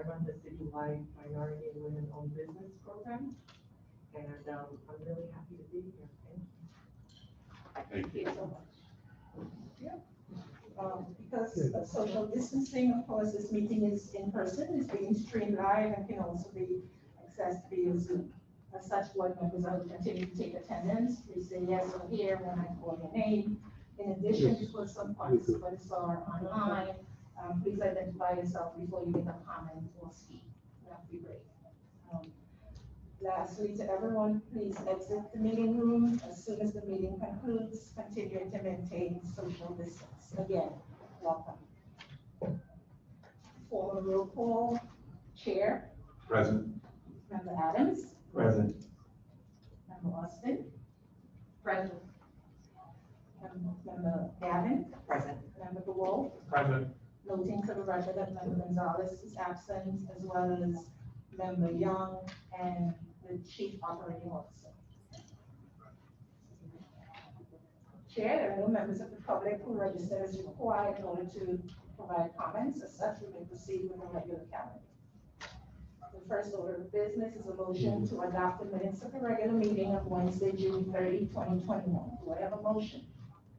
run the citywide minority and women-owned business program, and I'm really happy to be here. Thank you. Thank you so much. Yeah. Because of social distancing, of course, this meeting is in person, it's being streamed live and can also be accessed via Zoom. As such, board members will continue to take attendance. Please say yes or here when I call your name. In addition, for some participants are online, please identify yourself before you make a comment or speak. That would be great. Lastly, to everyone, please exit the meeting room as soon as the meeting concludes, continuing to maintain social distance. Again, welcome. For the roll call, Chair. Present. Member Adams. Present. Member Austin. Present. Member Gavin. Present. Member DeWolf. Present. Noting to the record that Member Gonzalez is absent, as well as Member Young and the Chief Operating Officer. Chair, there are no members of the public who register as required in order to provide comments. As such, we may proceed with the regular calendar. The first order of business is a motion to adopt the minutes of the regular meeting of Wednesday, June 30, 2021. Do I have a motion?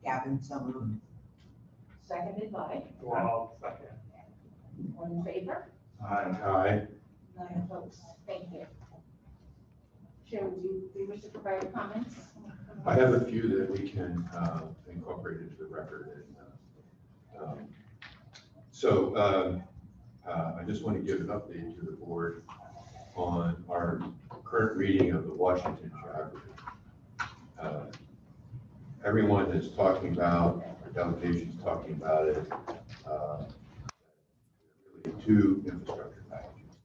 Gavin, so moved. Seconded by? Wow. Second. All in favor? Aye. None opposed. Thank you. Chair, would you wish to provide comments? I have a few that we can incorporate into the record. I just want to give an update to the board on our current reading of the Washington Chapter. Everyone is talking about, our delegation's talking about it. Really two infrastructure packages.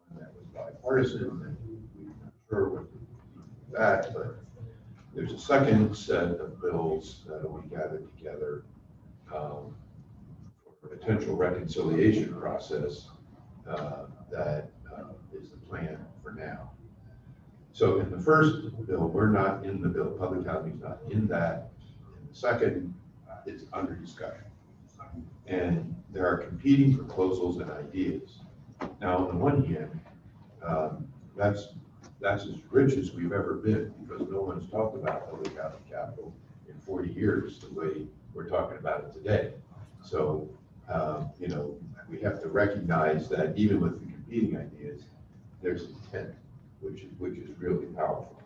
One that was bipartisan, and we're not sure what to do with that, but there's a second set of bills that we gathered together for a potential reconciliation process that is the plan for now. So in the first bill, we're not in the bill. Public housing is not in that. In the second, it's under discussion. And there are competing proposals and ideas. Now, on the one hand, that's as rich as we've ever been, because no one's talked about public housing capital in 40 years the way we're talking about it today. So, we have to recognize that even with the competing ideas, there's intent, which is really powerful.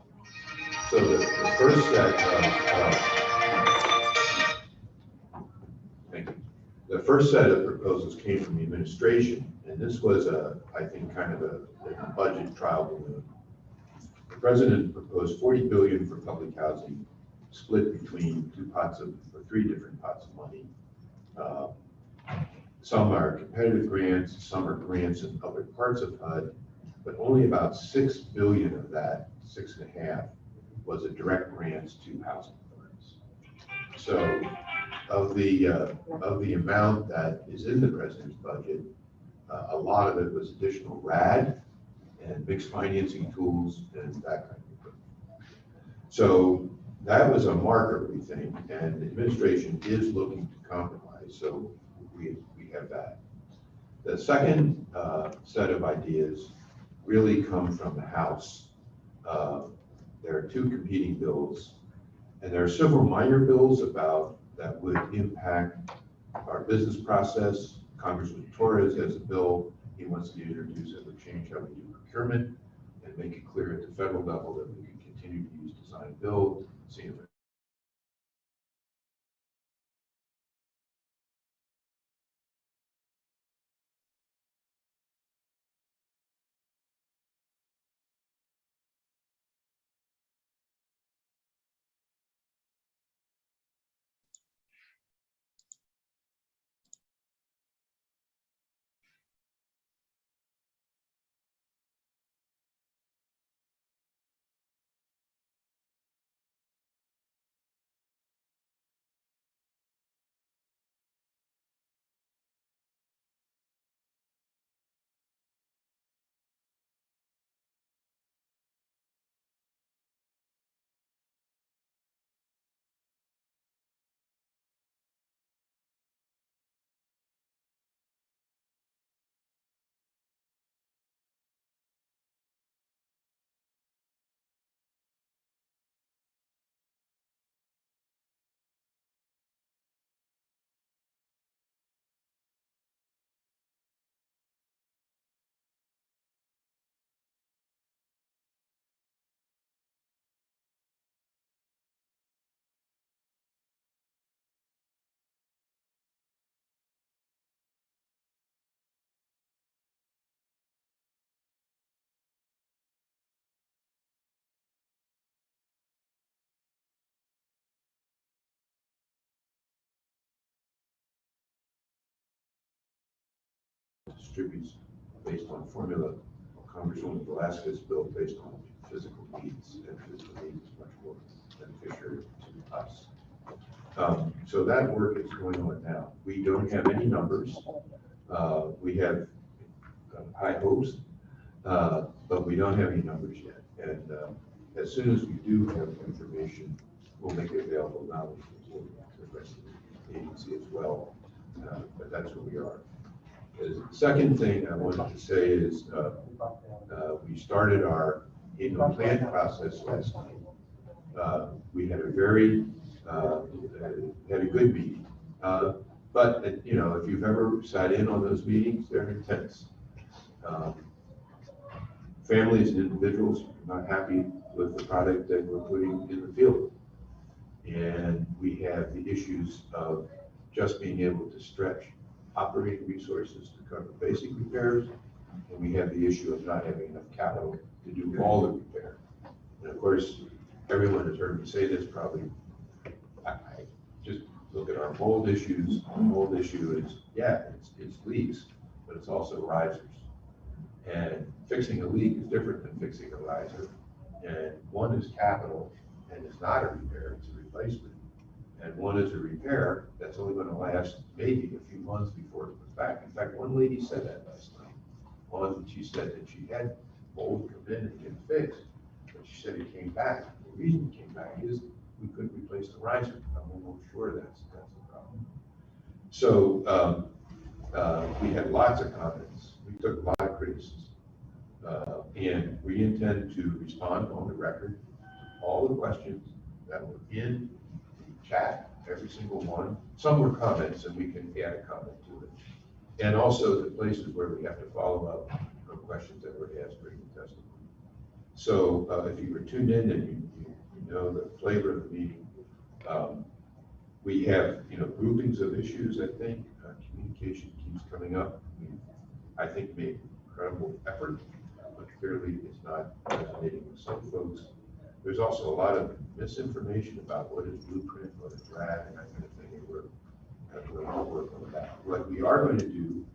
So the first set thank you. The first set of proposals came from the administration, and this was I think, kind of a budget trial balloon. The president proposed $40 billion for public housing, split between three different pots of money. Some are competitive grants, some are grants in other parts of HUD, but only about $6 billion of that, 6.5, was a direct grants to housing authorities. So of the amount that is in the president's budget, a lot of it was additional RAD and mixed financing tools and that kind of thing. So that was a marker, we think, and the administration is looking to compromise. So we have that. The second set of ideas really come from the House. There are two competing bills, and there are several minor bills that would impact our business process. Congressman Torres has a bill he wants to introduce that would change how we do procurement and make it clear at the federal level that we can continue to use design build, see if distributes based on formula. Congresswoman Velasquez built based on physical needs, and physical needs is much more beneficial to us. So that work is going on now. We don't have any numbers. We have high hopes, but we don't have any numbers yet. And as soon as we do have information, we'll make it available not only to the rest of the agency as well. But that's where we are. The second thing I wanted to say is we started our annual plan process last night. We had a very had a good meeting, but you know, if you've ever sat in on those meetings, they're intense. Families and individuals are not happy with the product that we're putting in the field, and we have the issues of just being able to stretch operating resources to cover basic repairs, and we have the issue of not having enough capital to do all the repair. And of course, everyone has heard me say this probably. I just look at our mold issues. The mold issue is, yeah, it's leaks, but it's also risers. And fixing a leak is different than fixing a riser. And one is capital and it's not a repair, it's a replacement. And one is a repair that's only going to last maybe a few months before it comes back. In fact, one lady said that last night. She said that she had mold come in and get fixed, but she said it came back. The reason it came back is we couldn't replace the riser. I'm almost sure that's the problem. So we had lots of comments. We took a lot of criticism. And we intend to respond on the record to all the questions that were in the chat, every single one. Some were comments, and we can add a comment to it. And also the places where we have to follow up on questions that were asked during the testimony. So if you were tuned in and you know the flavor of the meeting, we have groupings of issues. I think communication keeps coming up. I think made incredible effort, but clearly it's not resonating with some folks. There's also a lot of misinformation about what is blueprint, what is RAD, and that kind of thing. And we're going to work on that. What we are going to do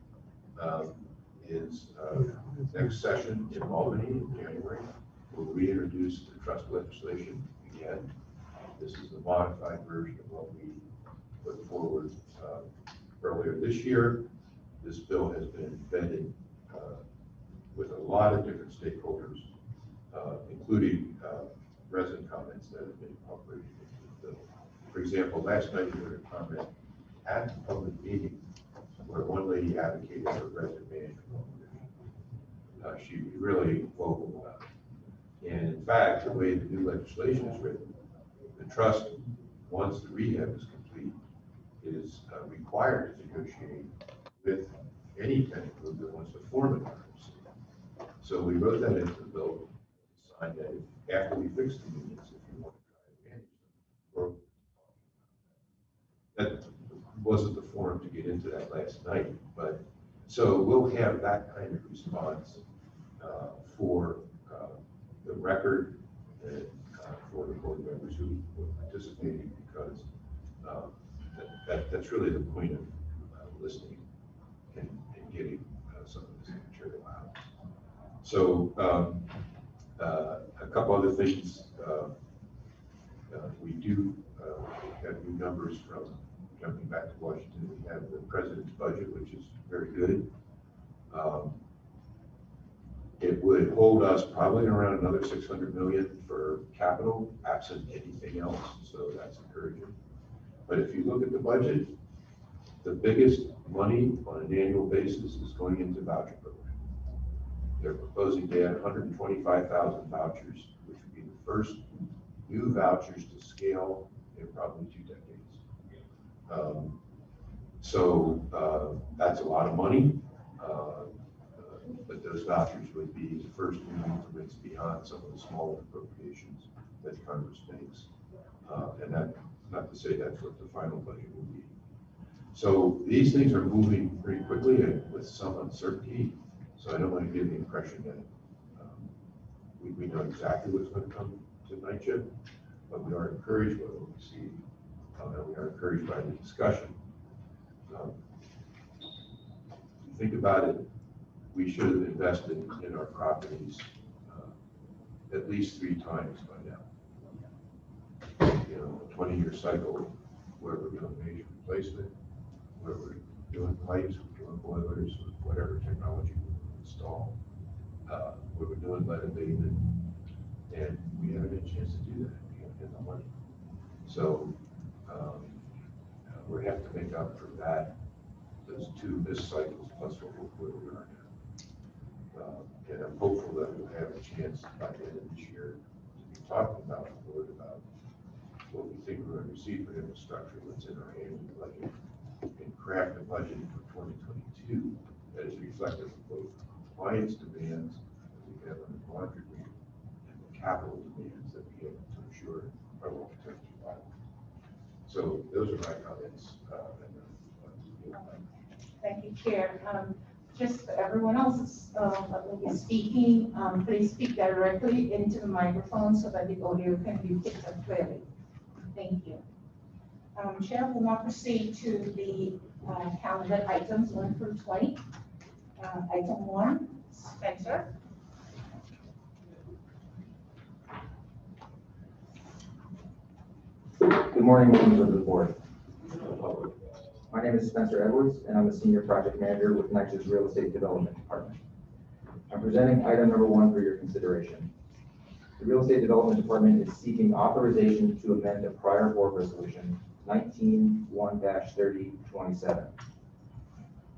is next session in Albany in January, we'll reintroduce the trust legislation again. This is the modified version of what we put forward earlier this year. This bill has been vetted with a lot of different stakeholders, including resident comments that have been incorporated into the bill. For example, last night we heard a comment at the public meeting where one lady advocated for resident management. She was really vocal about it. And in fact, the way the new legislation is written, the trust, once the rehab is complete, is required to negotiate with any tenant group that wants to form an RMC. So we wrote that into the bill, signed that after we fix the units, if you want to try to manage them. That wasn't the forum to get into that last night, but so we'll have that kind of response for the record and for the board members who were participating, because that's really the point of listening and getting some of this material out. So a couple other things. We do have new numbers from jumping back to Washington. We have the president's budget, which is very good. It would hold us probably around another 600 million for capital, absent anything else. So that's encouraging. But if you look at the budget, the biggest money on an annual basis is going into voucher program. They're proposing to add 125,000 vouchers, which would be the first new vouchers to scale in probably 2 decades. So that's a lot of money, but those vouchers would be the first new increments beyond some of the smaller appropriations that Congress makes. And that, not to say that's what the final budget will be. So these things are moving pretty quickly and with some uncertainty. So I don't want to give the impression that we know exactly what's going to come tonight, Chip, but we are encouraged by what we see, and we are encouraged by the discussion. you think about it, we should have invested in our properties at least 3 times by now. You know, a 20-year cycle where we're doing major replacement, where we're doing pipes, we're doing boilers, whatever technology we install, where we're doing lead abatement, and we haven't had a chance to do that. We haven't had the money. So we have to make up for that, those 2 missed cycles plus where we are now. And I'm hopeful that we'll have a chance by the end of this year to be talking about the board about what we think we're going to receive for infrastructure, what's in our annual budget, and craft a budget for 2022 that is reflective of both compliance demands that we have on the bond agreement and the capital demands that we have to ensure our long-term survival. So those are my comments. Thank you, Chair. Just for everyone else that will be speaking, please speak directly into the microphone so that the audio can be picked up clearly. Thank you. Chair, we'll now proceed to the calendar items 1 through 20. Item 1, Spencer. Good morning, members of the board. My name is Spencer Edwards, and I'm a senior project manager with NYCHA's Real Estate Development Department. I'm presenting item number 1 for your consideration. The Real Estate Development Department is seeking authorization to amend a prior board resolution, 19-1-3027.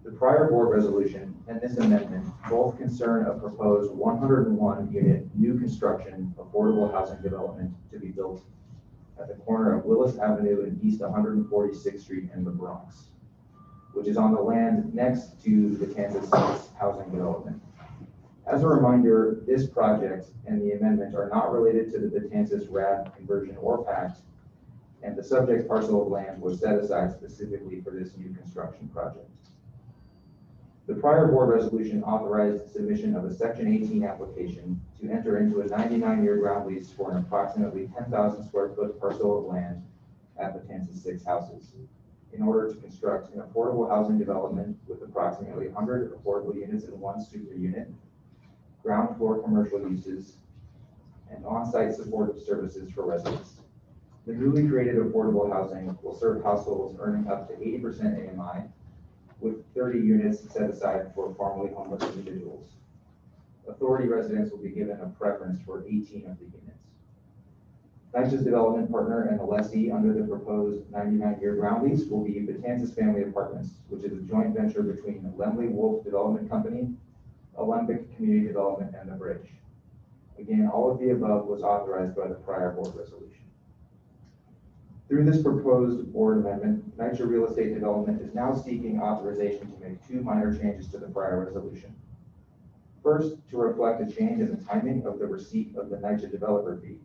The prior board resolution and this amendment both concern a proposed 101-unit new construction affordable housing development to be built at the corner of Willis Avenue and East 146th Street in the Bronx, which is on the land next to the Kansas City housing development. As a reminder, this project and the amendment are not related to the Betances RAD conversion or pact, and the subject parcel of land was set aside specifically for this new construction project. The prior board resolution authorized submission of a Section 18 application to enter into a 99-year ground lease for an approximately 10,000 square foot parcel of land at Betances 6 houses in order to construct an affordable housing development with approximately 100 affordable units and 1 super unit, ground floor commercial uses, and on-site supportive services for residents. The newly created affordable housing will serve households earning up to 80% AMI, with 30 units set aside for formerly homeless individuals. Authority residents will be given a preference for 18 of the units. NYCHA's development partner and the lessee under the proposed 99-year ground lease will be Betances Family Apartments, which is a joint venture between Lemley Wolf Development Company, Olympic Community Development, and the Bridge. Again, all of the above was authorized by the prior board resolution. Through this proposed board amendment, NYCHA Real Estate Development is now seeking authorization to make 2 minor changes to the prior resolution. First, to reflect a change in the timing of the receipt of the NYCHA developer fee,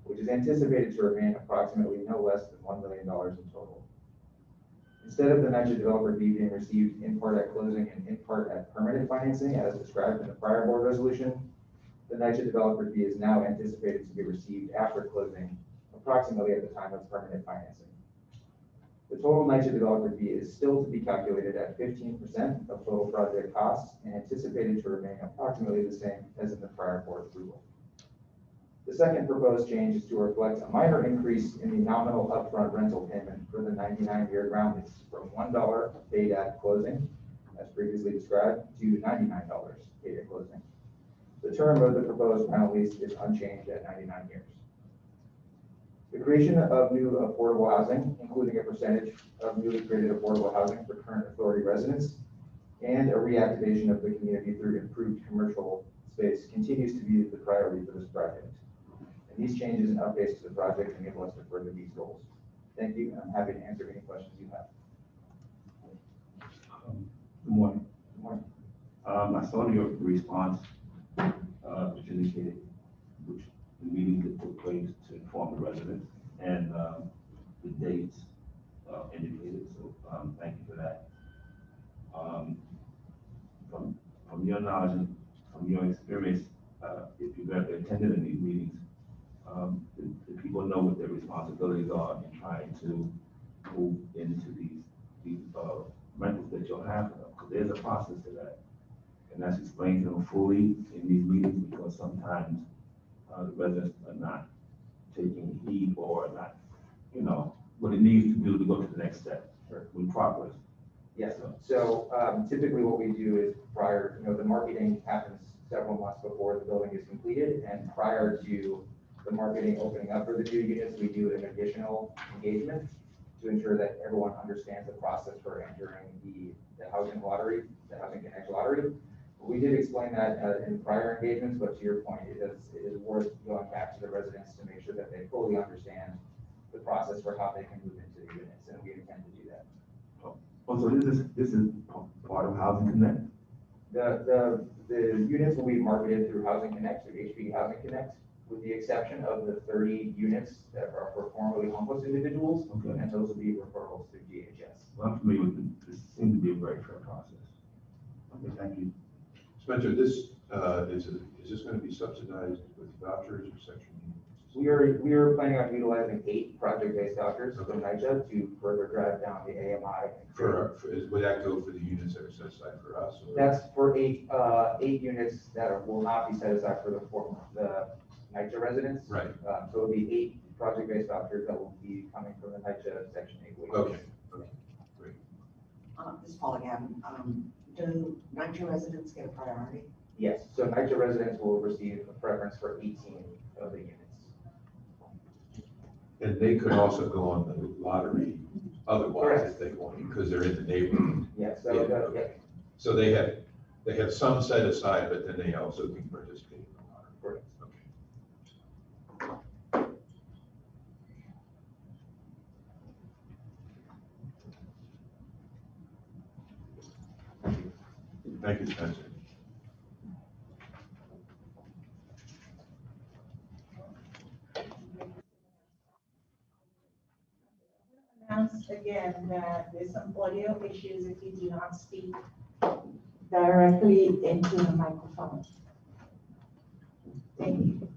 which is anticipated to remain approximately no less than $1 million in total. Instead of the NYCHA developer fee being received in part at closing and in part at permanent financing as described in the prior board resolution, the NYCHA developer fee is now anticipated to be received after closing, approximately at the time of permanent financing. The total NYCHA developer fee is still to be calculated at 15% of total project costs and anticipated to remain approximately the same as in the prior board approval. The second proposed change is to reflect a minor increase in the nominal upfront rental payment for the 99-year ground lease from $1 paid at closing, as previously described, to $99 paid at closing. The term of the proposed ground lease is unchanged at 99 years. The creation of new affordable housing, including a percentage of newly created affordable housing for current authority residents, and a reactivation of the community through improved commercial space continues to be the priority for this project. And these changes and updates to the project enable us to further these goals. Thank you, and I'm happy to answer any questions you have. Good morning. Good morning. I saw your response, which indicated which the meeting that took place to inform the residents and the dates indicated. So thank you for that. From your knowledge and from your experience, if you've ever attended any meetings, the people know what their responsibilities are in trying to move into these rentals that you'll have for them, because there's a process to that. And that's explained to them fully in these meetings, because sometimes, the residents are not taking heed or not, you know, what it needs to do to go to the next step with progress. Yes, so typically what we do is prior, the marketing happens several months before the building is completed, and prior to the marketing opening up for the new units, we do an additional engagement to ensure that everyone understands the process for entering the housing lottery, the Housing Connect lottery. We did explain that in prior engagements, but to your point, it is worth going back to the residents to make sure that they fully understand the process for how they can move into the units, and we intend to do that. Oh, so this is part of Housing Connect? The units will be marketed through Housing Connect, through HP Housing Connect, with the exception of the 30 units that are for formerly homeless individuals, Okay. and those will be referrals through DHS. Well, I'm familiar with it. This seems to be a very fair process. Okay, thank you. Spencer, is this going to be subsidized with vouchers or section? We are planning on utilizing 8 project-based vouchers from NYCHA to further drive down the AMI. Would that go for the units that are set aside for us? Or? That's for 8 units that will not be set aside for the NYCHA residents. Right. So it'll be 8 project-based vouchers that will be coming from the NYCHA Section 8 waivers. Okay, great. This is Paul again. Do NYCHA residents get a priority? Yes, so NYCHA residents will receive a preference for 18 of the units. And they could also go on the lottery otherwise Correct. if they want, because they're in the neighborhood. Yes, Yeah, okay. So they have some set aside, but then they also can participate in the lottery. Correct. Okay. Thank you, Spencer. Announce again that there's some audio issues if you do not speak directly into the microphone. Thank you.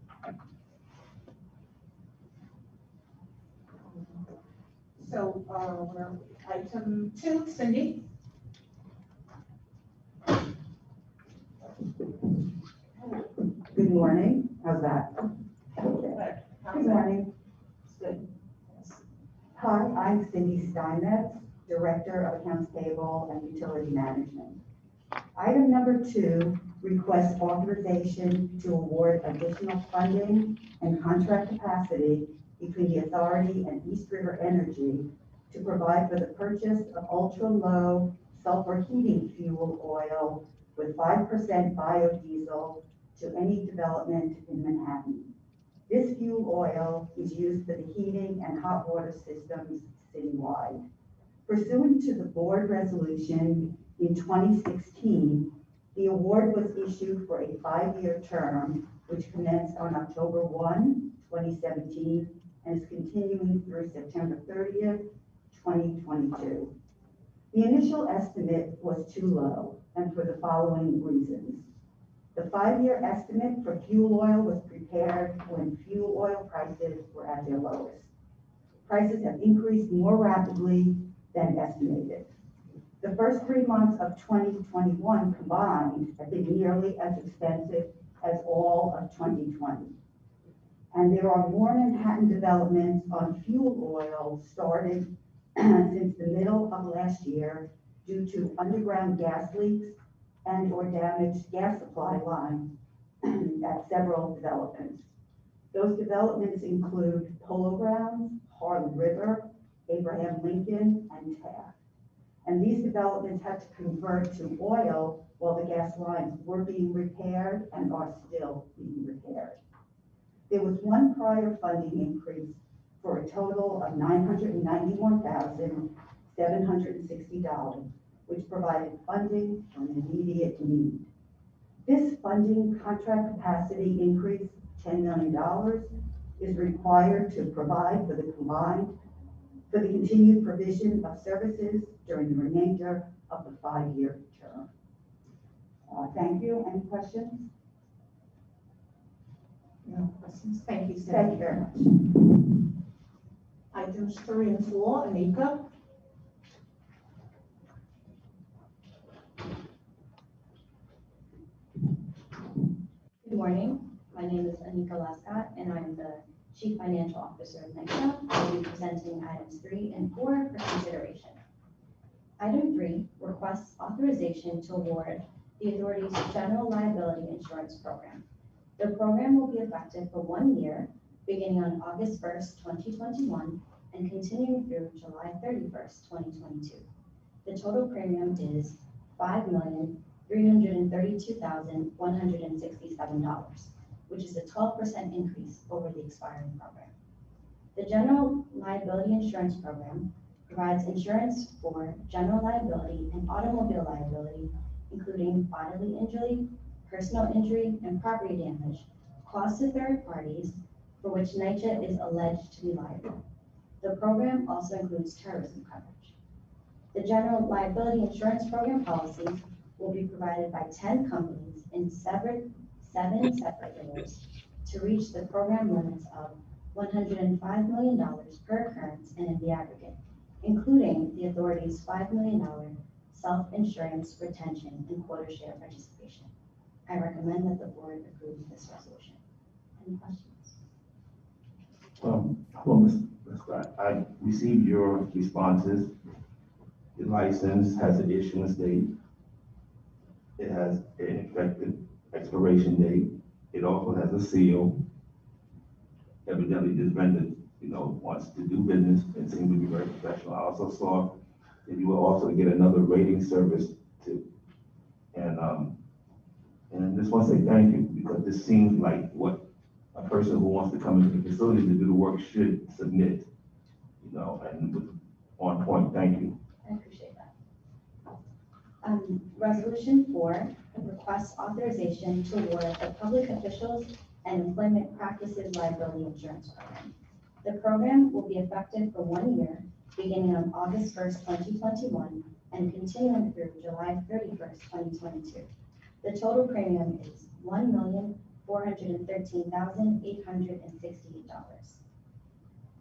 So, we're item 2, Cindy. Good morning. How's that? Good morning. Good. Hi, I'm Cindy Steinmetz, Director of Accounts Payable and Utility Management. Item number 2 requests authorization to award additional funding and contract capacity between the authority and East River Energy to provide for the purchase of ultra-low sulfur heating fuel oil with 5% biodiesel to any development in Manhattan. This fuel oil is used for the heating and hot water systems citywide. Pursuant to the board resolution in 2016, the award was issued for a 5-year term, which commenced on October 1, 2017, and is continuing through September 30th, 2022. The initial estimate was too low, and for the following reasons. The 5-year estimate for fuel oil was prepared when fuel oil prices were at their lowest. Prices have increased more rapidly than estimated. The first 3 months of 2021 combined have been nearly as expensive as all of 2020. And there are more Manhattan developments on fuel oil started since the middle of last year due to underground gas leaks and or damaged gas supply lines at several developments. Those developments include Polo Grounds, Harlem River, Abraham Lincoln, and Taft. And these developments had to convert to oil while the gas lines were being repaired and are still being repaired. There was one prior funding increase for a total of $991,760, which provided funding for an immediate need. This funding contract capacity increase, $10 million, is required to provide for the continued provision of services during the remainder of the 5-year term. Thank you. Any questions? No questions. Thank you, Thank you Cindy. very much. Items 3 and 4, Anika. morning. My name is Anika Lascott, and I'm the Chief Financial Officer of NYCHA. I'll be presenting items 3 and 4 for consideration. Item 3 requests authorization to award the authority's general liability insurance program. The program will be effective for 1 year, beginning on August 1st, 2021, and continuing through July 31st, 2022. The total premium is $5,332,167, which is a 12% increase over the expiring program. The general liability insurance program provides insurance for general liability and automobile liability, including bodily injury, personal injury, and property damage caused to third parties for which NYCHA is alleged to be liable. The program also includes terrorism coverage. The general liability insurance program policies will be provided by 10 companies in 7 separate layers to reach the program limits of $105 million per occurrence and in the aggregate, including the authority's $5 million self-insurance retention and quota share participation. I recommend that the board approve this resolution. Any questions? Hello, Ms. Scott. I received your responses. The license has an issuance date. It has an effective expiration date. It also has a seal. Evidently, this vendor, wants to do business and seems to be very professional. I also saw that you will also get another rating service too. And just want to say thank you, because this seems like what a person who wants to come into the facility to do the work should submit, and on point. Thank you. I appreciate that. Resolution 4 requests authorization to award the public officials and employment practices liability insurance program. The program will be effective for 1 year, beginning on August 1st, 2021, and continuing through July 31st, 2022. The total premium is $1,413,868.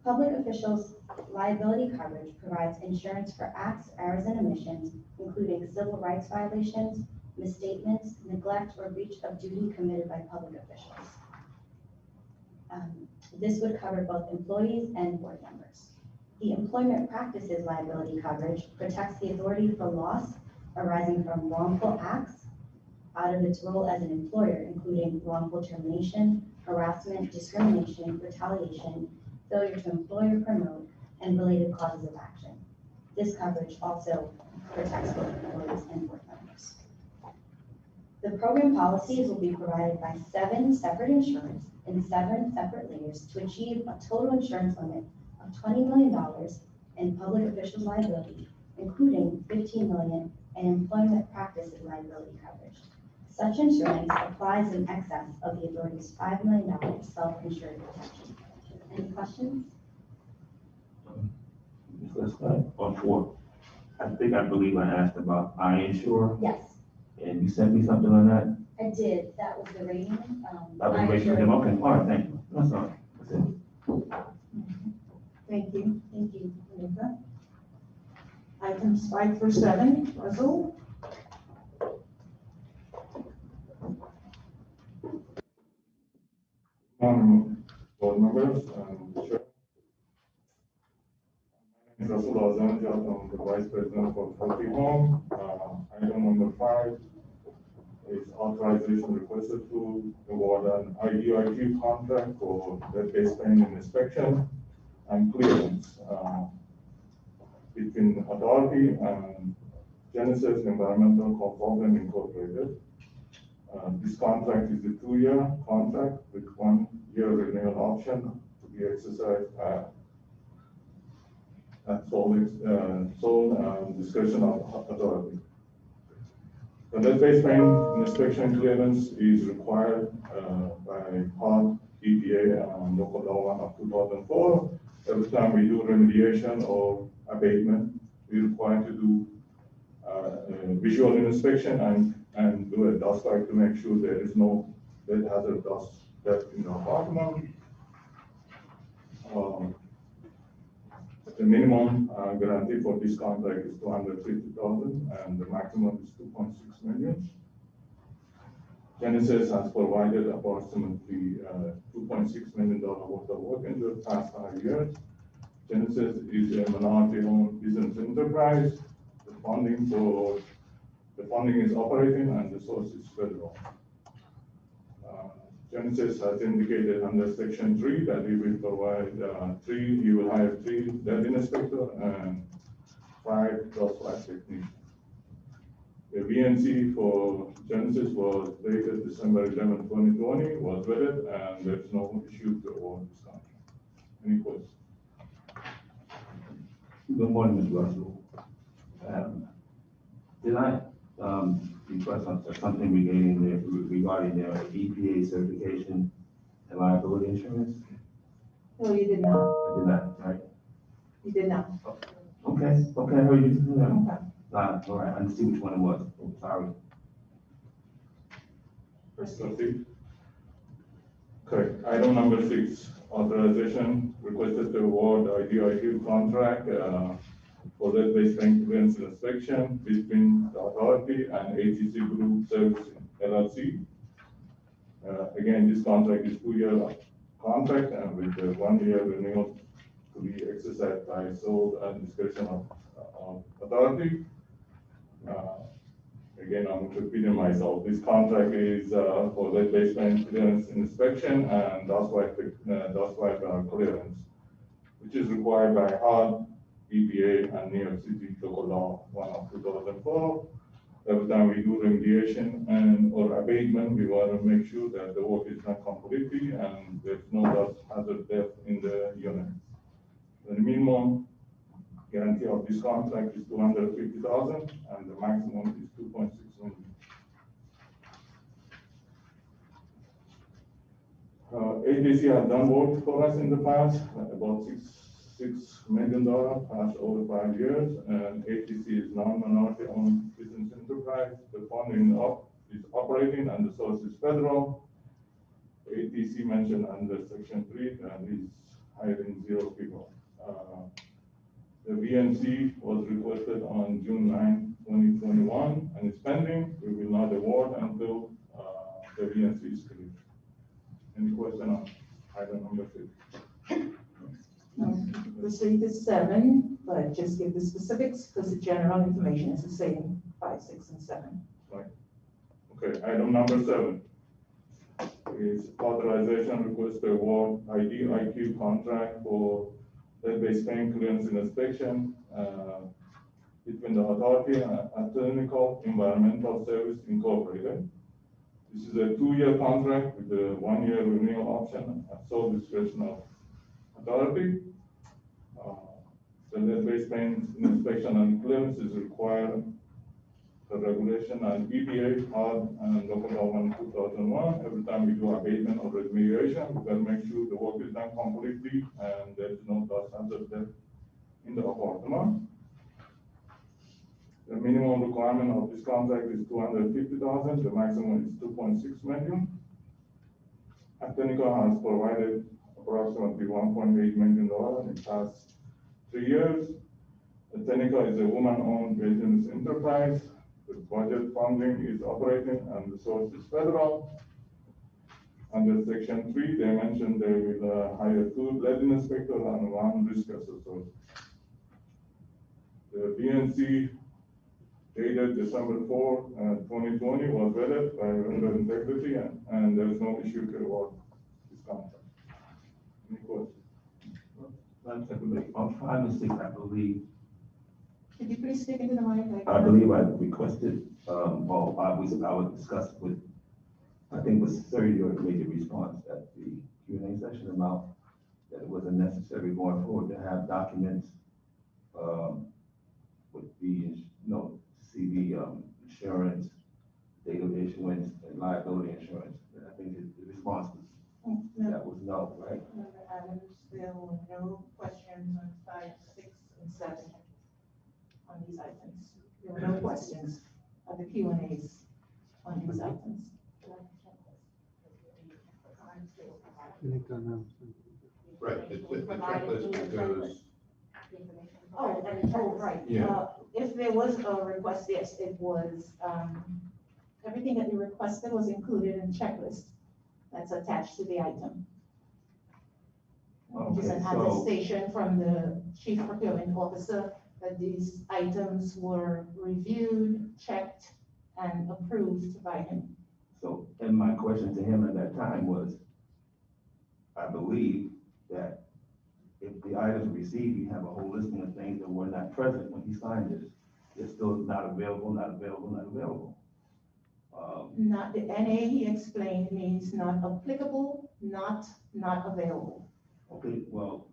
Public officials liability coverage provides insurance for acts, errors, and omissions, including civil rights violations, misstatements, neglect, or breach of duty committed by public officials. This would cover both employees and board members. The employment practices liability coverage protects the authority for loss arising from wrongful acts out of its role as an employer, including wrongful termination, harassment, discrimination, retaliation, failure to employ or promote, and related causes of action. This coverage also protects both employees and board members. The program policies will be provided by 7 separate insurers in 7 separate layers to achieve a total insurance limit of $20 million in public officials liability, including $15 million in employment practices liability coverage. Such insurance applies in excess of the authority's $5 million self-insured protection. Any questions? Ms. Scott, on 4, I believe I asked about iInsure, Yes, and you sent me something on that. I did. That was the rating. That was raised for him. Okay, all right, thank you. That's all right. That's it. Thank you. Thank you. Anika. Items 5 through 7, Russell. Board members, sure. My name is Russell Azanja. I'm the Vice President for Healthy Home. Item number 5 is authorization requested to award an IDIQ contract for web-based pain inspection and clearance between Authority and Genesis Environmental Consulting Incorporated. This contract is a 2-year contract with 1 year renewal option to be exercised at sole discretion of Authority. The lead-based pain inspection clearance is required by HOT, EPA, and local law 1 of 2004. Every time we do remediation or abatement, we require to do visual inspection and do a dust like to make sure there is no lead hazard dust left in the apartment. The minimum guarantee for this contract is $250,000 and the maximum is $2.6 million. Genesis has provided approximately $2.6 million worth of work in the past 5 years. Genesis is a minority-owned business enterprise. The funding is operating and the source is federal. Genesis has indicated under section 3 that he will provide he will hire 3 debt inspector and 5 cross-flag technicians. The VNC for Genesis was dated December 11, 2020, was vetted, and there's no issue to award this contract. Any questions? Good morning, Ms. Russell. Did I request something regarding their EPA certification and liability insurance? No, you did not. I did not, right? You did not. Okay, I heard you. Yeah. Okay. All right, I didn't see which one it was. Oh, sorry. Proceed. Okay, item number 6, authorization requested to award IDIQ contract for lead-based tank clearance inspection between the authority and ATC Group Service LLC. Again, this contract is 2-year contract and with the 1-year renewal to be exercised by sole and discretion of authority. Again, I'm repeating myself. This contract is for lead-based tank clearance inspection and dust wipe clearance, which is required by HUD, EPA, and New York City Local Law 1 of 2004. Every time we do remediation and or abatement, we want to make sure that the work is done completely and there's no dust hazard left in the unit. The minimum guarantee of this contract is $250,000 and the maximum is $2.6 million. ATC has done work for us in the past, about $6 million past over 5 years, and ATC is non-minority owned business enterprise. The funding is operating and the source is federal. ATC mentioned under section 3 and is hiring 0 people. The VNC was requested on June 9, 2021, and is pending. We will not award until the VNC is clear. Any question on item number 6? Proceed to 7, but just give the specifics because the general information is the same, 5, 6, and 7. Right. Okay, item number 7 is authorization request to award IDIQ contract for lead-based tank clearance inspection between the authority and Technical Environmental Service Incorporated. This is a 2-year contract with a 1-year renewal option at sole discretion of authority. The lead-based tank inspection and clearance is required for regulation and EPA, HUD, and local government 2001. Every time we do abatement or remediation, we gotta make sure the work is done completely and there is no dust hazard left in the apartment. The minimum requirement of this contract is $250,000. The maximum is $2.6 million. Technical has provided approximately $1.8 million in the past 3 years. Technical is a woman-owned business enterprise. The budget funding is operating and the source is federal. Under section 3, they mentioned they will hire 2 lead inspectors and 1 risk assessor. The BNC dated December 4, 2020 was vetted by vendor integrity and there's no issue to award this contract. Any questions? On 5 and 6, I believe. Could you please speak into the mic? I believe I requested, I would discuss with, I think it was 30 or made a response at the Q&A session about that it wasn't necessary going forward to have documents with the, CV insurance, date of issuance, and liability insurance. And I think the response was, that was no, right? Member Adams, there were no questions on 5, 6, and 7 on these items. There were no questions on the Q&As on these items. Right, the checklist goes, Oh, right. Yeah. If there was a request, yes, it was, everything that you requested was included in the checklist that's attached to the item. Which is an Okay, so- attestation from the chief procurement officer that these items were reviewed, checked, and approved by him. So, and my question to him at that time was, I believe that if the items received, you have a whole listing of things that were not present when he signed this. It's still not available, not available, not available. Not, the NA, he explained, means not applicable, not available. Okay, well,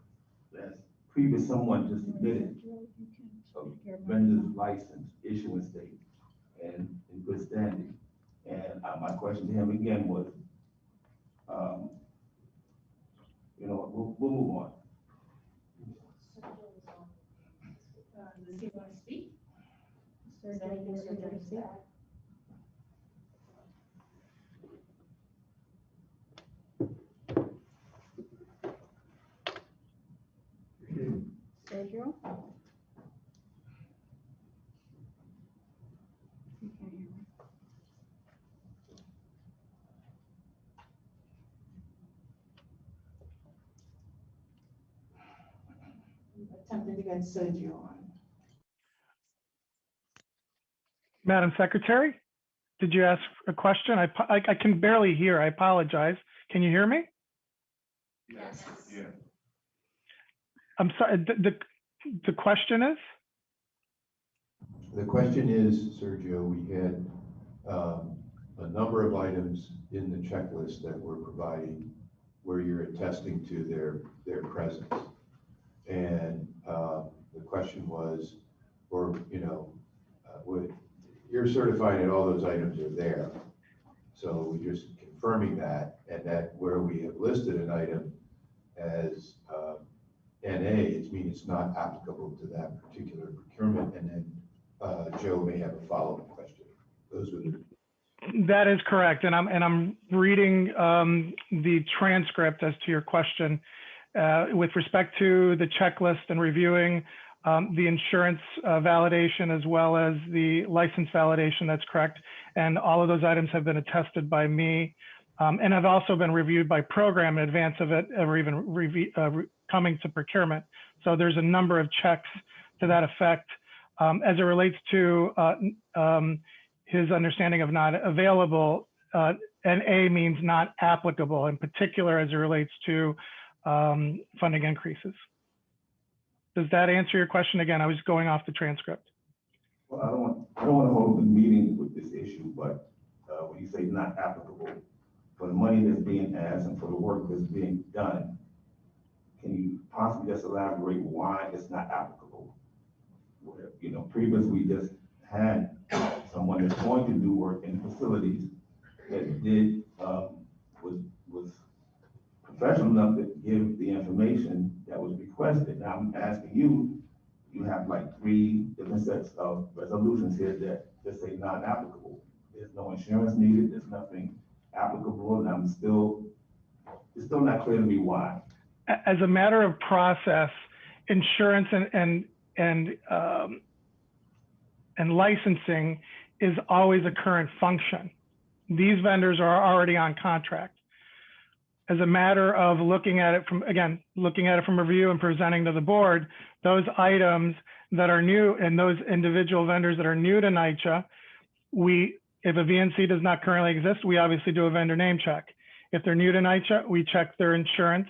that's previous someone just submitted a vendor's license issuance date and in good standing. And my question to him again was, you know, we'll move on. Does he want to speak? Is there anything Sergio to say? Sergio? You can't hear me. Attempting to get Sergio on. Madam Secretary, did you ask a question? I can barely hear. I apologize. Can you hear me? Yes. Yeah. I'm sorry. The question is? The question is, Sergio, we had a number of items in the checklist that we're providing where you're attesting to their presence. And the question was, you're certifying that all those items are there. So we're just confirming that, and that where we have listed an item as NA, it means it's not applicable to that particular procurement. And then Joe may have a follow-up question. Those were the. That is correct. And I'm reading the transcript as to your question. With respect to the checklist and reviewing the insurance validation as well as the license validation, that's correct. And all of those items have been attested by me and have also been reviewed by program in advance of it ever even coming to procurement. So there's a number of checks to that effect. As it relates to his understanding of not available, NA means not applicable, in particular as it relates to funding increases. Does that answer your question? Again, I was going off the transcript. Well, I don't want to hold the meeting with this issue, but when you say not applicable, for the money that's being asked and for the work that's being done, can you possibly just elaborate why it's not applicable? Where, you know, previously we just had someone that's going to do work in facilities that did, was professional enough to give the information that was requested. Now I'm asking you, you have like 3 different sets of resolutions here that just say non-applicable. There's no insurance needed, there's nothing applicable, and it's still not clear to me why. As a matter of process, insurance and licensing is always a current function. These vendors are already on contract. As a matter of looking at it from review and presenting to the board, those items that are new and those individual vendors that are new to NYCHA, if a VNC does not currently exist, we obviously do a vendor name check. If they're new to NYCHA, we check their insurance,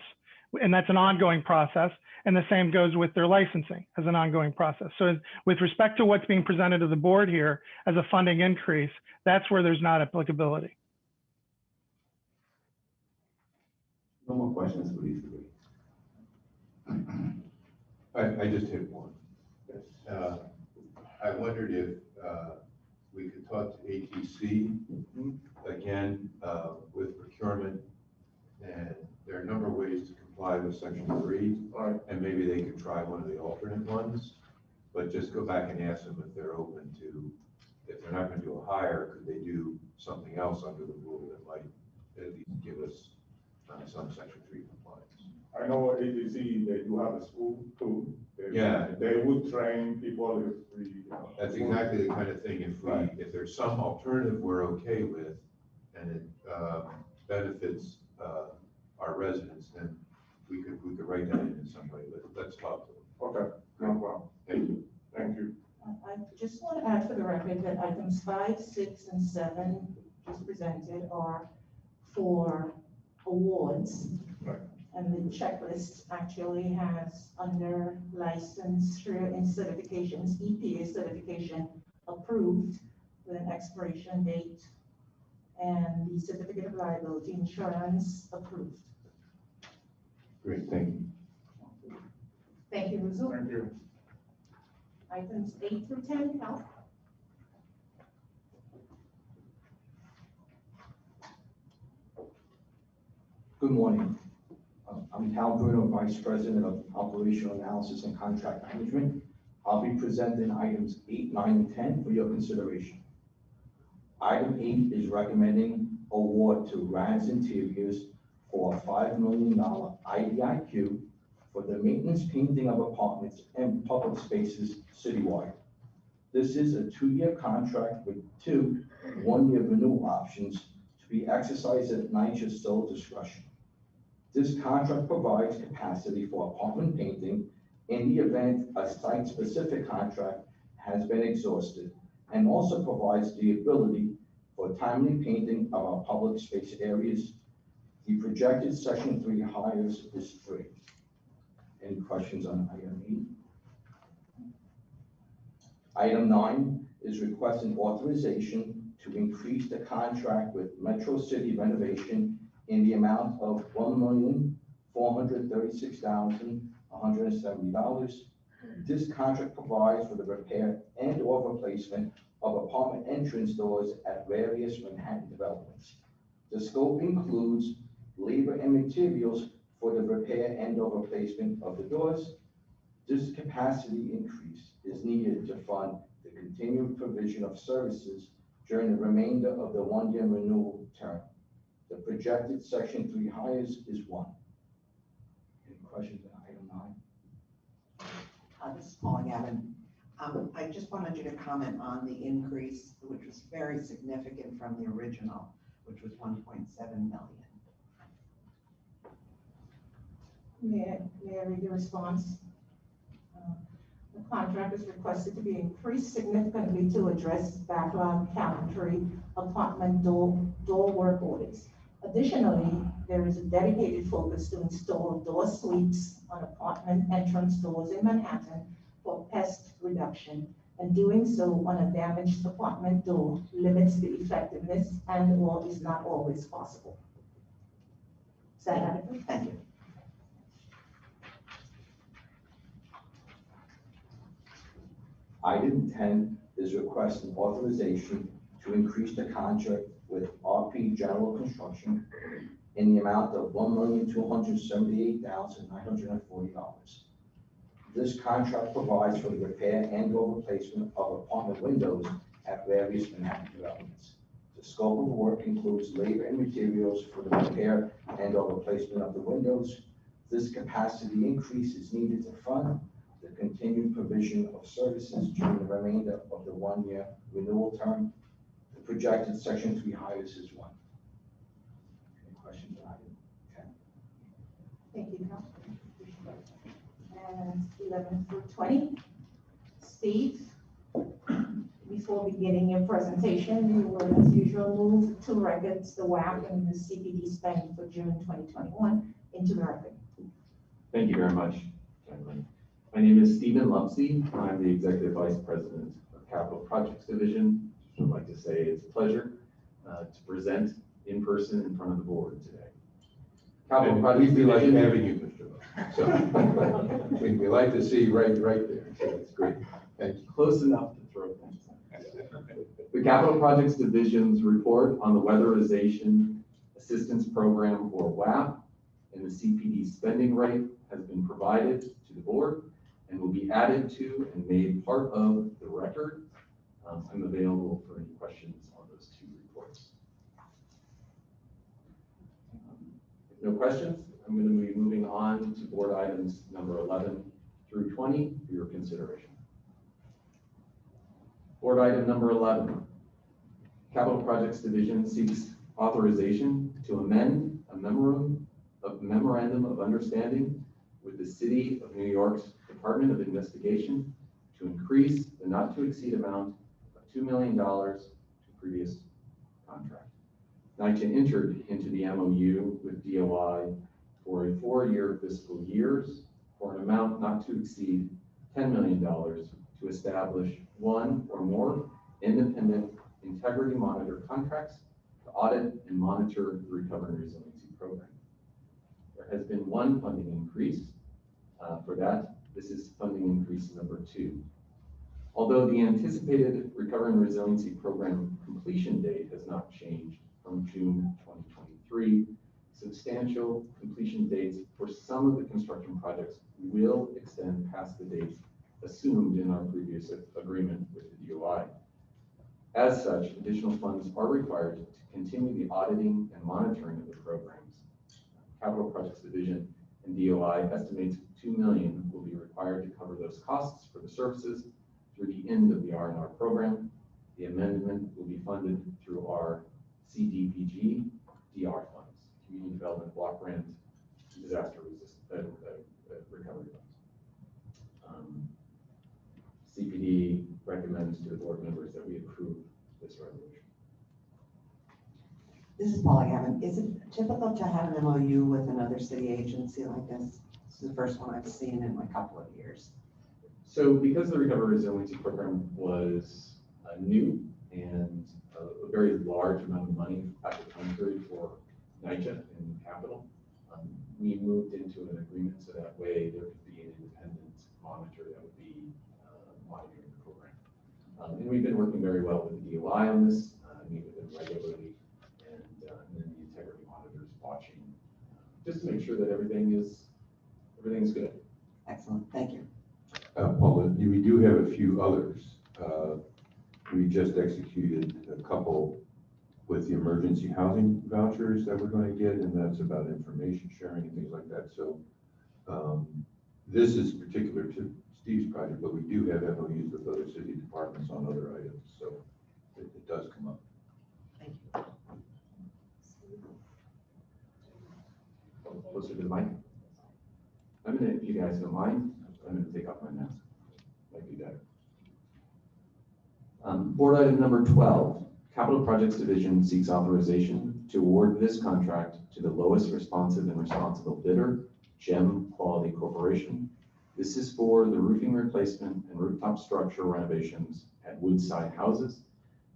and that's an ongoing process. And the same goes with their licensing as an ongoing process. So with respect to what's being presented to the board here as a funding increase, that's where there's not applicability. No more questions for these 3. I just hit one. I wondered if we could talk to ATC again with procurement, and there are a number of ways to comply with Section 3, and maybe they could try one of the alternate ones, but just go back and ask them if they're open to, if they're not going to do a hire, could they do something else under the rule that might at least give us some Section 3 compliance. I know ATC, they do have a school too. They Yeah. They would train people if we. That's exactly the kind of thing, if there's some alternative we're okay with, and it, benefits, our residents, then we could write that in some way, but let's talk to them. Okay, no problem. Thank you. Thank you. I just want to add for the record that items 5, 6, and 7 just presented are for awards. Right. And the checklist actually has under licensure and certifications, EPA certification approved with an expiration date, and the certificate of liability insurance approved. Great, thank you. Thank you, Rizzo. Thank you. Items 8 through 10, health. Good morning. I'm Cal Bruno, Vice President of Operational Analysis and Contract Management. I'll be presenting items 8, 9, and 10 for your consideration. Item 8 is recommending award to Rads Interiors for a $5 million IDIQ for the maintenance painting of apartments and public spaces citywide. This is a 2-year contract with 2 one-year renewal options to be exercised at NYCHA's sole discretion. This contract provides capacity for apartment painting in the event a site-specific contract has been exhausted, and also provides the ability for timely painting of our public space areas. The projected Section 3 hires is 3. Any questions on item 8? Item 9 is requesting authorization to increase the contract with Metro City Renovation in the amount of $1,436,170. This contract provides for the repair and or replacement of apartment entrance doors at various Manhattan developments. The scope includes labor and materials for the repair and or replacement of the doors. This capacity increase is needed to fund the continued provision of services during the remainder of the 1-year renewal term. The projected Section 3 hires is 1. Any questions on item 9? This is Paula Gavin. I just wanted you to comment on the increase, which was very significant from the original, which was 1.7 million. May I read the response? The contract is requested to be increased significantly to address backlog cabinetry apartment door work orders. Additionally, there is a dedicated focus to install door sweeps on apartment entrance doors in Manhattan for pest reduction, and doing so on a damaged apartment door limits the effectiveness and or is not always possible. Is that adequate? Thank you. Item 10 is requesting authorization to increase the contract with RP General Construction in the amount of $1,278,940. This contract provides for the repair and or replacement of apartment windows at various Manhattan developments. The scope of work includes labor and materials for the repair and or replacement of the windows. This capacity increase is needed to fund the continued provision of services during the remainder of the 1-year renewal term. The projected Section 3 hires is 1. Any questions on item 10? Thank you, Cal. And 11 through 20. Steve, before beginning your presentation, you will, as usual, move to records the WAP and the CPD spend for June 2021 into the record. Thank you very much, gentlemen. My name is Stephen Lumsey. I'm the Executive Vice President of Capital Projects Division. I would like to say it's a pleasure to present in person in front of the board today. Capital Projects We like Division. having you, Mr. Lowe. So, we like to see you right there, so it's great. Thank you. Close enough to throw things. The Capital Projects Division's report on the Weatherization Assistance Program, or WAP, and the CPD spending rate has been provided to the board and will be added to and made part of the record. I'm available for any questions on those 2 reports. If no questions, I'm going to be moving on to board items number 11 through 20 for your consideration. Board item number 11. Capital Projects Division seeks authorization to amend a memorandum of understanding with the City of New York's Department of Investigation to increase the not-to-exceed amount of $2 million to previous contract. NYCHA entered into the MOU with DOI for a 4-year fiscal years for an amount not to exceed $10 million to establish one or more independent integrity monitor contracts to audit and monitor the Recovery and Resiliency Program. There has been one funding increase for that. This is funding increase number 2. Although the anticipated Recovery and Resiliency Program completion date has not changed from June 2023, substantial completion dates for some of the construction projects will extend past the dates assumed in our previous agreement with the DOI. As such, additional funds are required to continue the auditing and monitoring of the programs. Capital Projects Division and DOI estimates $2 million will be required to cover those costs for the services through the end of the R&R program. The amendment will be funded through our CDBG DR funds, Community Development Block Grant, Disaster Recovery Funds. CPD recommends to the board members that we approve this resolution. This is Paula Gavin. Is it typical to have an MOU with another city agency like this? This is the first one I've seen in a couple of years. So because the Recovery Resiliency Program was new and a very large amount of money at the time period for NYCHA and capital, we moved into an agreement so that way there could be an independent monitor that would be monitoring the program. And we've been working very well with the DOI on this, meet with them regularly, and then the integrity monitors watching, just to make sure that everything's good. Excellent, thank you. Paula, we do have a few others. We just executed a couple with the emergency housing vouchers that we're going to get, and that's about information sharing and things like that. So this is particular to Steve's project, but we do have MOUs with other city departments on other items, so it does come up. Thank you. Closer to the mic. I'm gonna, if you guys don't mind, I'm gonna take off my mask. Might be better. Board item number 12, Capital Projects Division seeks authorization to award this contract to the lowest responsive and responsible bidder, GEM Quality Corporation. This is for the roofing replacement and rooftop structure renovations at Woodside Houses.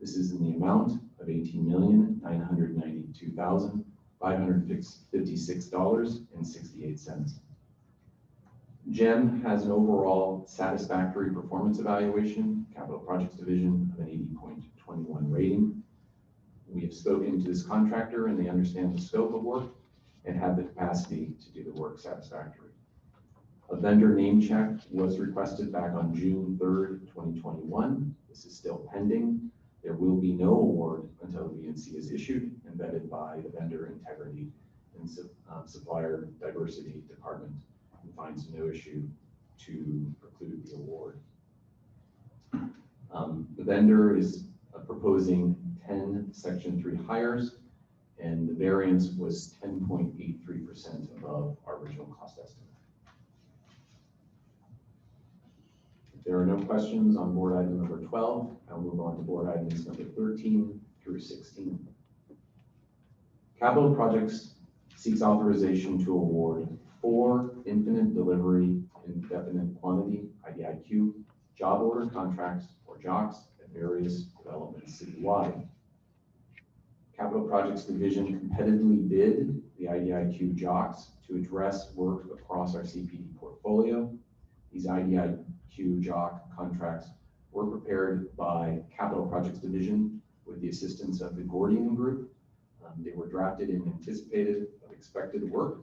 This is in the amount of $18,992,556.68. GEM has an overall satisfactory performance evaluation, Capital Projects Division, of an 80.21 rating. We have spoken to this contractor and they understand the scope of work and have the capacity to do the work satisfactorily. A vendor name check was requested back on June 3rd, 2021. This is still pending. There will be no award until the VNC is issued and vetted by the Vendor Integrity and Supplier Diversity Department, and finds no issue to preclude the award. The vendor is proposing 10 Section 3 hires, and the variance was 10.83% above our original cost estimate. If there are no questions on board item number 12, I'll move on to board items number 13 through 16. Capital Projects seeks authorization to award 4 infinite delivery indefinite quantity IDIQ job order contracts or JOCs at various developments citywide. Capital Projects Division competitively bid the IDIQ JOCs to address work across our CPD portfolio. These IDIQ JOC contracts were prepared by Capital Projects Division with the assistance of the Gordian Group. They were drafted in anticipated of expected work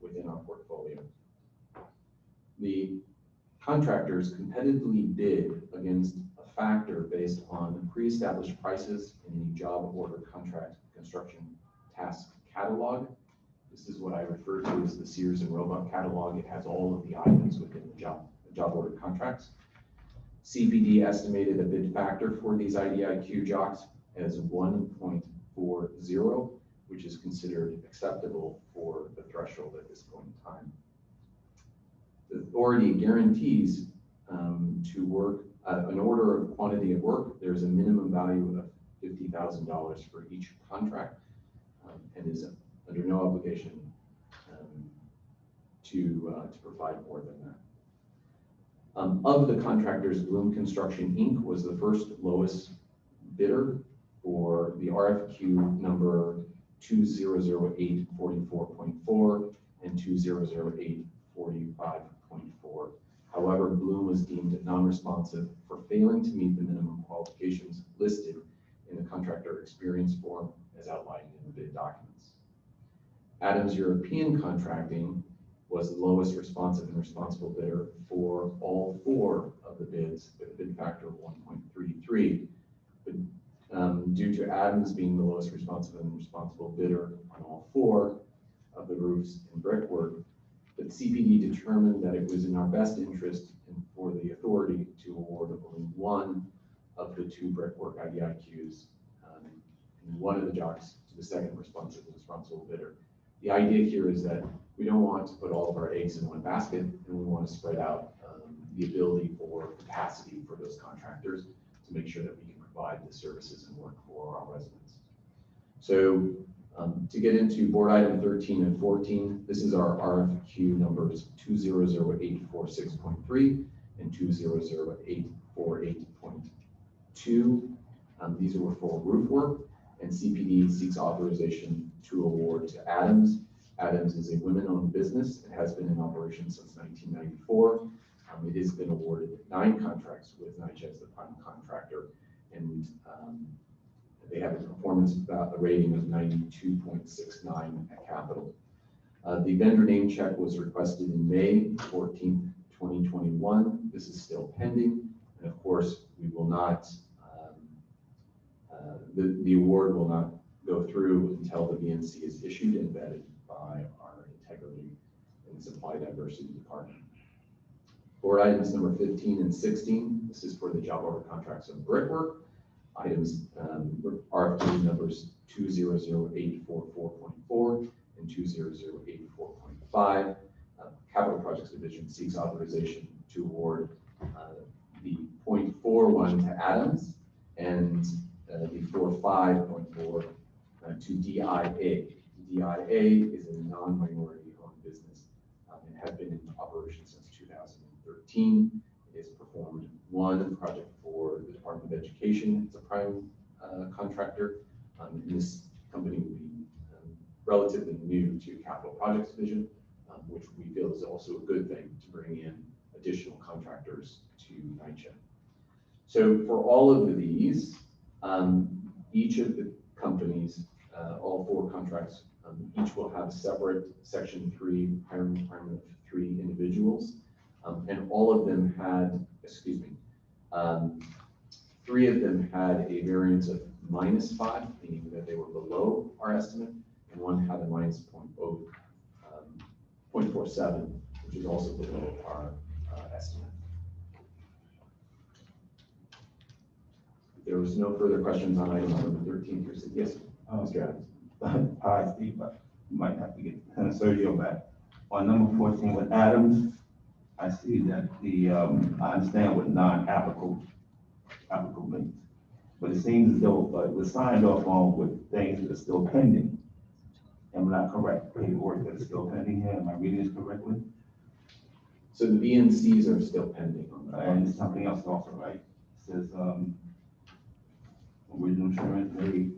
within our portfolio. The contractors competitively bid against a factor based on pre-established prices in the job order contract construction task catalog. This is what I refer to as the Sears and Roebuck catalog. It has all of the items within the job order contracts. CPD estimated a bid factor for these IDIQ jocks as 1.40, which is considered acceptable for the threshold at this point in time. The authority guarantees to work an order of quantity of work. There's a minimum value of $50,000 for each contract, and is under no obligation to provide more than that. Of the contractors, Bloom Construction Inc. was the first lowest bidder for the RFQ number 2008-44.4 and 2008-45.4. However, Bloom was deemed non-responsive for failing to meet the minimum qualifications listed in the contractor experience form as outlined in the bid documents. Adams European Contracting was the lowest responsive and responsible bidder for all 4 of the bids with a bid factor of 1.33. But due to Adams being the lowest responsive and responsible bidder on all 4 of the roofs and brickwork, but CPD determined that it was in our best interest and for the authority to award only 1 of the 2 brickwork IDIQs and 1 of the jocks to the second responsive and responsible bidder. The idea here is that we don't want to put all of our eggs in one basket, and we want to spread out the ability for capacity for those contractors to make sure that we can provide the services and work for our residents. So to get into board item 13 and 14, this is our RFQ numbers 200846.3 and 200848.2. These are for roof work, and CPD seeks authorization to award to Adams. Adams is a women-owned business. It has been in operation since 1994. It has been awarded 9 contracts with NYCHA as the prime contractor, and they have a performance rating of 92.69 at Capital. The vendor name check was requested in May 14th, 2021. This is still pending, and of course, we will not, the award will not go through until the VNC is issued and vetted by our Integrity and Supply Diversity Department. Board items number 15 and 16, this is for the job order contracts of brickwork. Items RFQ numbers 200844.4 and 200844.5. Capital Projects Division seeks authorization to award the 0.41 to Adams and the 45.4 to DIA. DIA is a non-minority owned business and has been in operation since 2013. It has performed 1 project for the Department of Education. It's a prime contractor. And this company will be relatively new to Capital Projects Division, which we feel is also a good thing to bring in additional contractors to NYCHA. So for all of these, each of the companies, all 4 contracts, each will have separate Section 3 hiring requirement of 3 individuals. And all of them had, 3 of them had a variance of -5, meaning that they were below our estimate, and 1 had a -0.47, which is also below our estimate. There was no further questions on item number 13. Yes, Mr. Adams. Hi, Steve, but you might have to get Sergio back. On number 14 with Adams, I see that the, I understand what non-applicable means, but it seems as though it was signed off on with things that are still pending. Am I not correct? Paperwork that is still pending here, am I reading this correctly? So the VNCs are still pending on that. And there's something else also, right? It says, original insurance rate,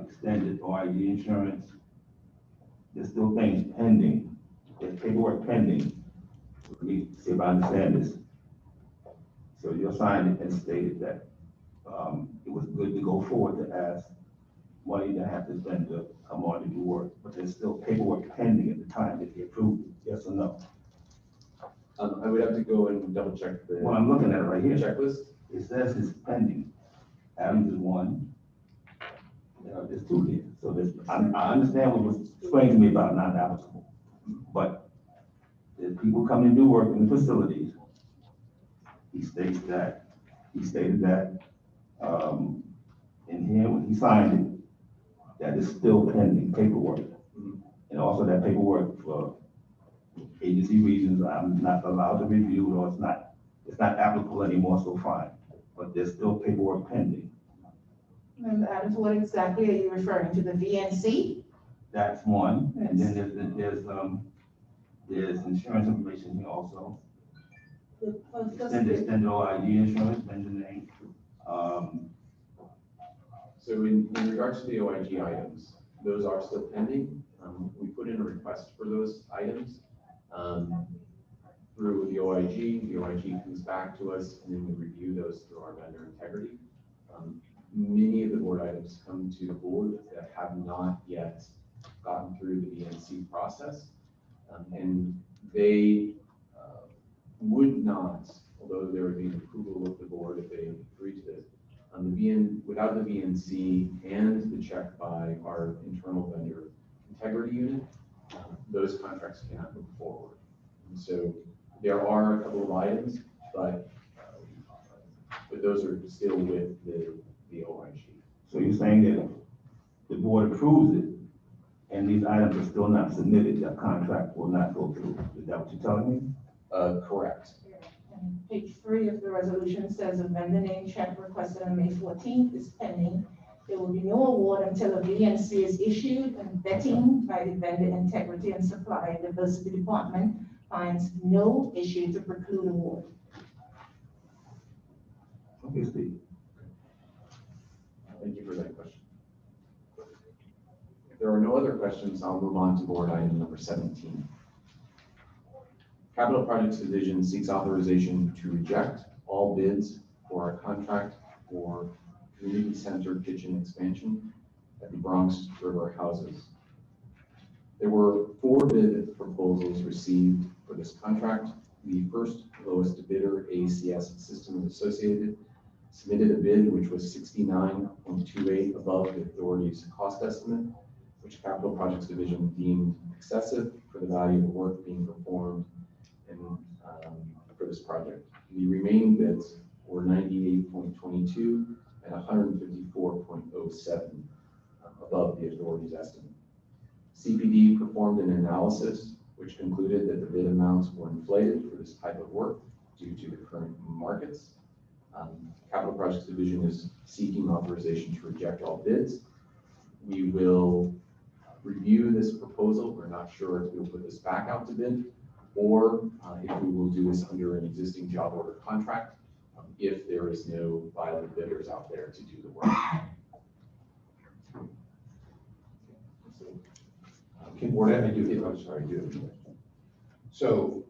extended OID insurance. There's still things pending. There's paperwork pending. Let me see if I understand this. So your sign and stated that it was good to go forward to ask money to have to spend to come on and do work, but there's still paperwork pending at the time that they approved it, yes or no? I would have to go and double check the. Well, I'm looking at it right here. Checklist. It says it's pending. Adams is 1, There's two here, so this, I understand what was explained to me about not applicable, but there's people come and do work in the facilities. He stated that, in here, when he signed it, that it's still pending paperwork. And also that paperwork, for agency reasons, I'm not allowed to review, or it's not applicable anymore, so fine. But there's still paperwork pending. And Adams, what exactly are you referring to, the VNC? That's one, and then there's insurance information here also. Extended OID insurance, vendor name. So in regards to the OIG items, those are still pending. We put in a request for those items through the OIG. The OIG comes back to us, and then we review those through our vendor integrity. Many of the board items come to the board that have not yet gotten through the VNC process. And they would not, although there would be an approval of the board if they agree to this, without the VNC and the check by our internal vendor integrity unit, those contracts cannot move forward. And so there are a couple of items, but those are still with the OIG. So you're saying that the board approves it, and these items are still not submitted, that contract will not go through? Is that what you're telling me? Correct. And page 3 of the resolution says a vendor name check requested on May 14th is pending. There will be no award until a VNC is issued, and vetting by the Vendor Integrity and Supply Diversity Department finds no issue to preclude award. Okay, Steve. Thank you for that question. If there are no other questions, I'll move on to board item number 17. Capital Projects Division seeks authorization to reject all bids for our contract for community center kitchen expansion at the Bronx River Houses. There were 4 bid proposals received for this contract. The first lowest bidder, ACS Systems Associated, submitted a bid which was 69.28 above the authority's cost estimate, which Capital Projects Division deemed excessive for the value of the work being performed and for this project. The remaining bids were 98.22 and 154.07 above the authority's estimate. CPD performed an analysis which concluded that the bid amounts were inflated for this type of work due to the current markets. Capital Projects Division is seeking authorization to reject all bids. We will review this proposal. We're not sure if we'll put this back out to bid, or if we will do this under an existing job order contract, if there is no viable bidders out there to do the work. I'm sorry, So,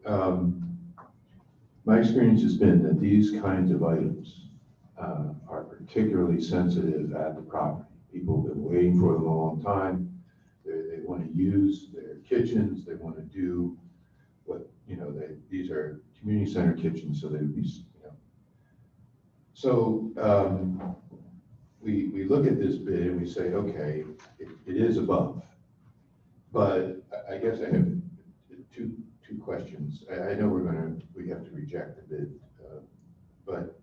my experience has been that these kinds of items are particularly sensitive at the property. People have been waiting for them a long time. They want to use their kitchens. They want to do what, these are community center kitchens, so they would be, So we look at this bid and we say, okay, it is above. But I guess I have two questions. I know we have to reject the bid, but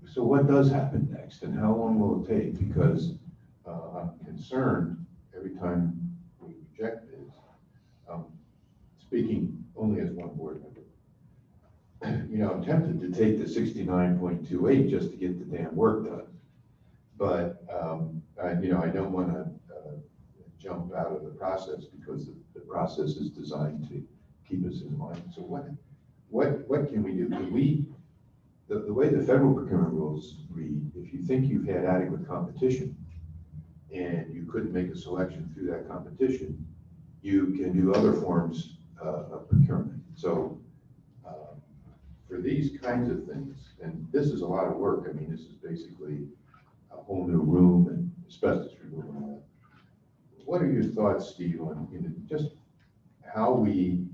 so what does happen next, and how long will it take? Because I'm concerned every time we reject bids. Speaking only as one board member, I'm tempted to take the 69.28 just to get the damn work done. But I don't want to jump out of the process, because the process is designed to keep us in line. So what can we do? Can we, the way the federal procurement rules read, if you think you've had adequate competition and you couldn't make a selection through that competition, you can do other forms of procurement. So for these kinds of things, and this is a lot of work. I mean, this is basically a whole new room and asbestos removal and all that. What are your thoughts, Steve, on just how we,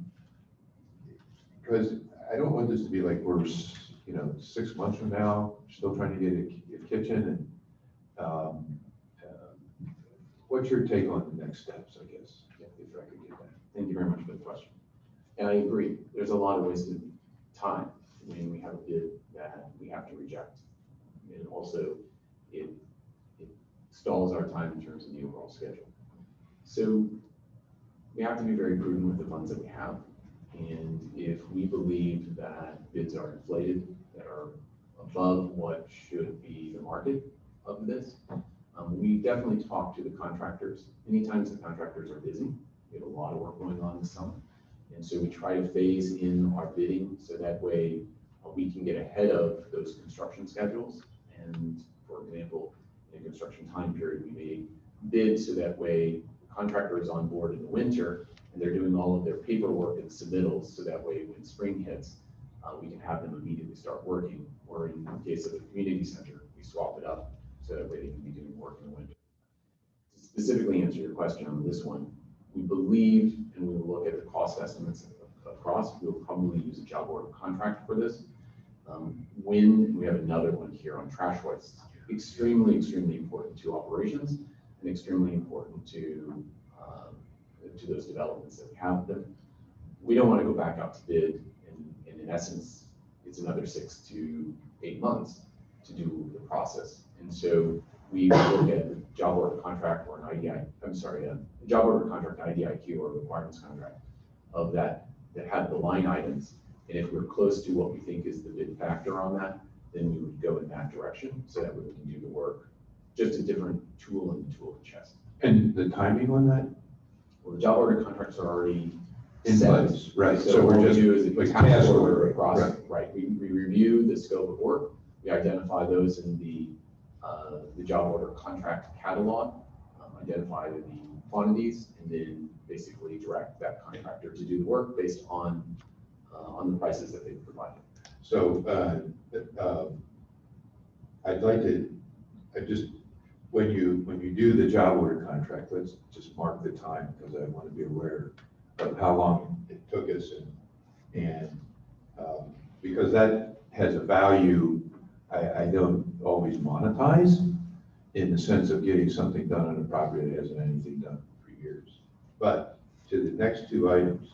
because I don't want this to be like we're, 6 months from now, still trying to get a kitchen, and what's your take on the next steps, I guess, if I could get that? Thank you very much for the question. And I agree, there's a lot of wasted time when we have a bid that we have to reject. And also, it stalls our time in terms of the overall schedule. So we have to be very prudent with the funds that we have. And if we believe that bids are inflated, that are above what should be the market of this, we definitely talk to the contractors. Many times the contractors are busy. We have a lot of work going on this summer. And so we try to phase in our bidding so that way we can get ahead of those construction schedules. And for example, in a construction time period, we may bid so that way the contractor is on board in the winter and they're doing all of their paperwork and submittals. So that way when spring hits, we can have them immediately start working. Or in the case of the community center, we swap it up so that way they can be doing work in the winter. To specifically answer your question on this one, we believe, and we will look at the cost estimates across, we'll probably use a job order contract for this. When we have another one here on trash waste, extremely, extremely important to operations and extremely important to those developments that we have them. We don't want to go back out to bid, and in essence, it's another 6 to 8 months to do the process. And so we look at the job order contract or an IDI, a job order contract, IDIQ or requirements contract of that had the line items. And if we're close to what we think is the bid factor on that, then we would go in that direction so that we can do the work. Just a different tool in the tool chest. And the timing on that? Well, the job order contracts are already In set. place, right? So what we do is like we task task order order, across, right. right? We review the scope of work. We identify those in the job order contract catalog, identify the quantities, and then basically direct that contractor to do the work based on the prices that they provided. So I'd like to, when you do the job order contract, let's just mark the time because I want to be aware of how long it took us and because that has a value I don't always monetize in the sense of getting something done on a property that hasn't anything done for years. But to the next two items,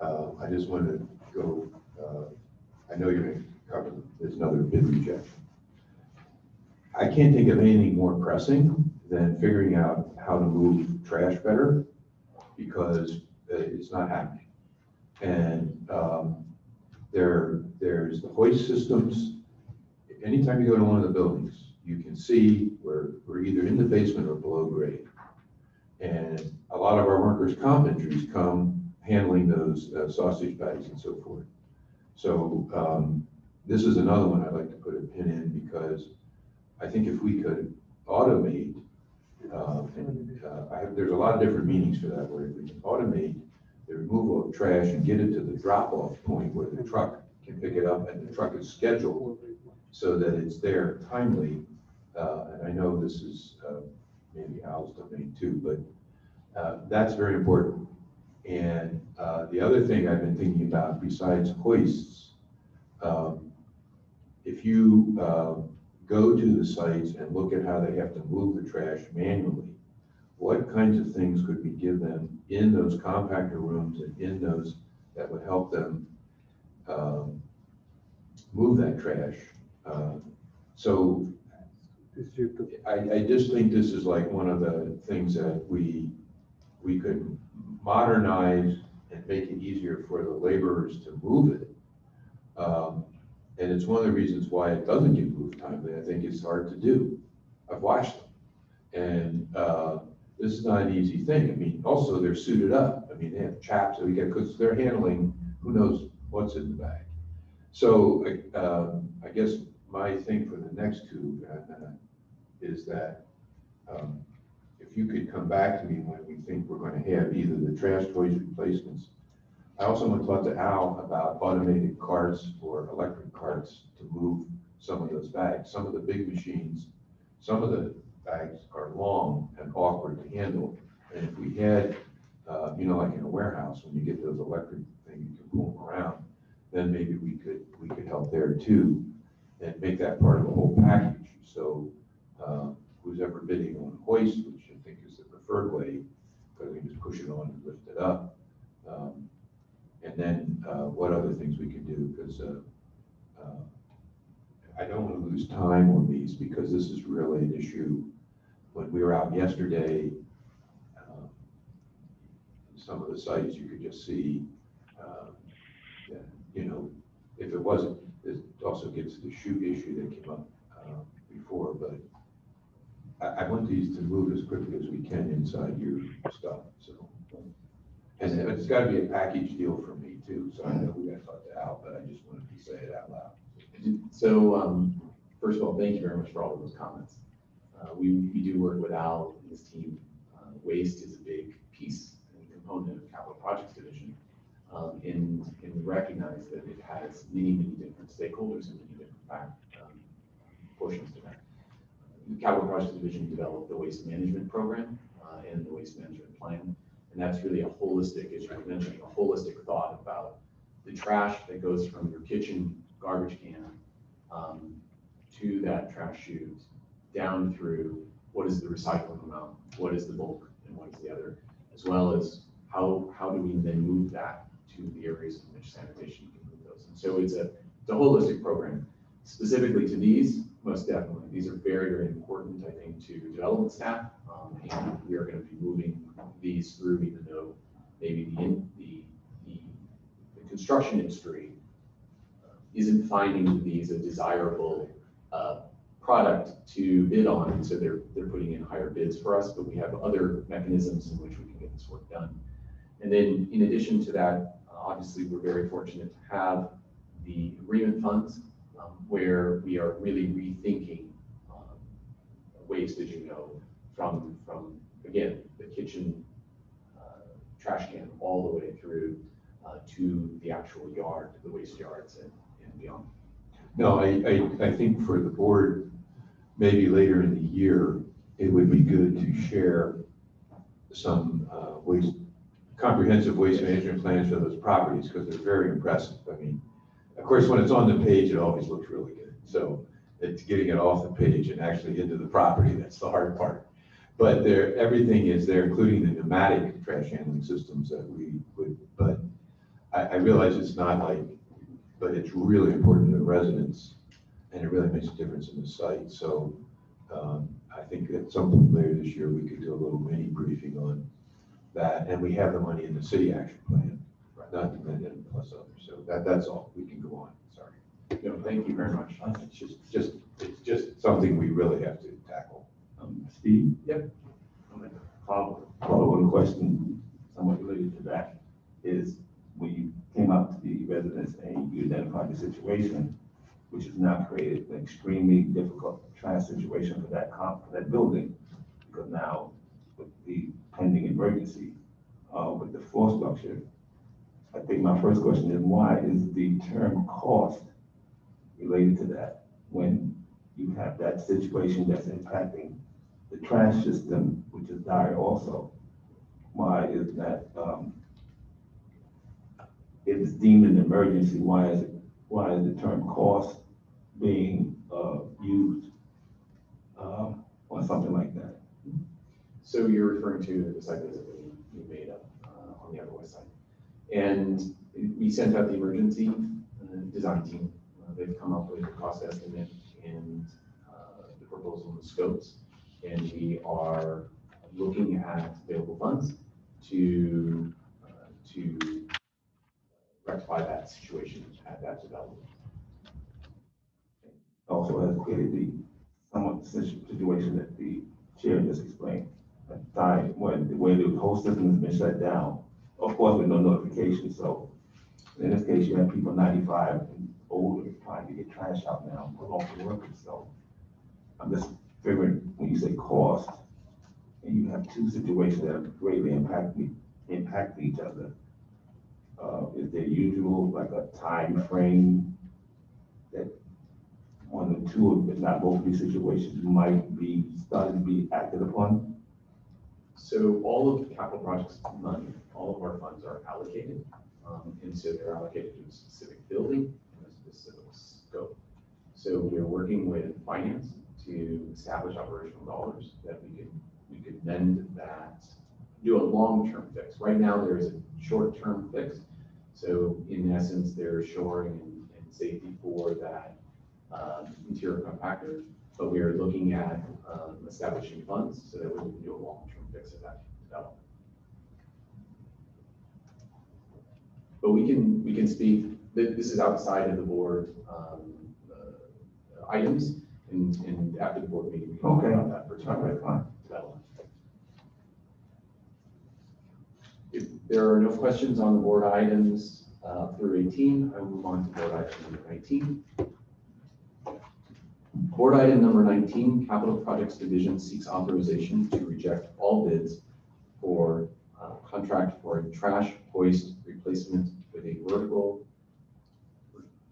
I just want to go, I know you're going to cover them. There's another bid rejection. I can't think of anything more pressing than figuring out how to move trash better because it's not happening. And there's the hoist systems. Anytime you go to one of the buildings, you can see we're either in the basement or below grade. And a lot of our workers' comp injuries come handling those sausage bags and so forth. So this is another one I'd like to put a pin in because I think if we could automate, there's a lot of different meanings for that word. We can automate the removal of trash and get it to the drop-off point where the truck can pick it up and the truck is scheduled so that it's there timely. And I know this is maybe Al's domain too, but that's very important. And the other thing I've been thinking about besides hoists, if you go to the sites and look at how they have to move the trash manually, what kinds of things could we give them in those compactor rooms and in those that would help them move that trash? So I just think this is like one of the things that we could modernize and make it easier for the laborers to move it. And it's one of the reasons why it doesn't get moved timely. I think it's hard to do. I've watched them. And this is not an easy thing. I mean, also they're suited up. I mean, they have chaps that we get, because they're handling who knows what's in the bag. So I guess my thing for the next two is that if you could come back to me when we think we're going to have either the trash toys replacements. I also want to talk to Al about automated carts or electric carts to move some of those bags. Some of the big machines, some of the bags are long and awkward to handle. And if we had, like in a warehouse, when you get those electric things, you can pull them around, then maybe we could help there too and make that part of the whole package. So who's ever bidding on hoist, which I think is the preferred way, because we can just push it on and lift it up. And then what other things we can do, because I don't want to lose time on these, because this is really an issue. When we were out yesterday, some of the sites, you could just see, that, you know, if it wasn't, it also gets the chute issue that came up before, but I want these to move as quickly as we can inside your stuff, so. And it's gotta be a package deal for me too, so I know we gotta talk to Al, but I just wanted to say it out loud. So, first of all, thank you very much for all of those comments. We do work with Al and his team. Waste is a big piece and component of Capital Projects Division. And we recognize that it has many, many different stakeholders and many different portions to that. The Capital Projects Division developed the waste management program and the waste management plan. And that's really a holistic, as you were mentioning, a holistic thought about the trash that goes from your kitchen garbage can to that trash chute, down through what is the recycling amount, what is the bulk, and what is the other, as well as how do we then move that to the areas in which sanitation can move those. And so it's a holistic program. Specifically to these, most definitely, these are very, very important, I think, to development staff. And we are going to be moving these through, even though maybe the construction industry isn't finding these a desirable product to bid on, and so they're putting in higher bids for us, but we have other mechanisms in which we can get this work done. And then in addition to that, obviously, we're very fortunate to have the agreement funds where we are really rethinking waste, as you know, from again, the kitchen trash can all the way through to the actual yard, the waste yards and beyond. No, I think for the board, maybe later in the year, it would be good to share some comprehensive waste management plans for those properties, because they're very impressive. I mean, of course, when it's on the page, it always looks really good. So it's getting it off the page and actually into the property, that's the hard part. But everything is there, including the pneumatic trash handling systems that we would, but I realize it's not like, but it's really important to the residents, and it really makes a difference in the site. So I think at some point later this year, we could do a little mini briefing on that, and we have the money in the city action plan, not to mention plus others. So that's all. We can go on. Sorry. No, thank you very much. It's just something we really have to tackle. Steve? Yep. Follow-on question, somewhat related to that, is when you came out to the residents and you identified the situation, which has now created an extremely difficult trash situation for that building, because now with the pending emergency, with the floor structure, I think my first question is, why is the term cost related to that when you have that situation that's impacting the trash system, which is dire also? Why is that, if it's deemed an emergency, why is the term cost being used on something like that? So you're referring to the site visit that we made up on the Upper West Side. And we sent out the emergency design team. They've come up with a cost estimate and the proposal and the scopes. And we are looking at available funds to rectify that situation at that development. Also has created the somewhat situation that the chair just explained. At the time when the way the whole system has been shut down, of course with no notification. So in this case, you have people 95 and older trying to get trash out now for local workers. So I'm just figuring, when you say cost, and you have two situations that greatly impact each other, is there usual like a time frame that one or two, if not both of these situations, might be started to be acted upon? So all of the capital projects money, all of our funds are allocated. And so they're allocated to a specific building and a specific scope. So we're working with finance to establish operational dollars that we can we could mend that, do a long-term fix. Right now, there is a short-term fix. So in essence, there's shoring and safety for that interior compactor, but we are looking at establishing funds so that we can do a long-term fix of that development. But we can speak, this is outside of the board items, and after the board meeting, we can talk Okay. about that particular Fine. development. If there are no questions on the board items through 18, I will move on to board item number 19. Board item number 19, Capital Projects Division seeks authorization to reject all bids for contract for a trash hoist replacement with a vertical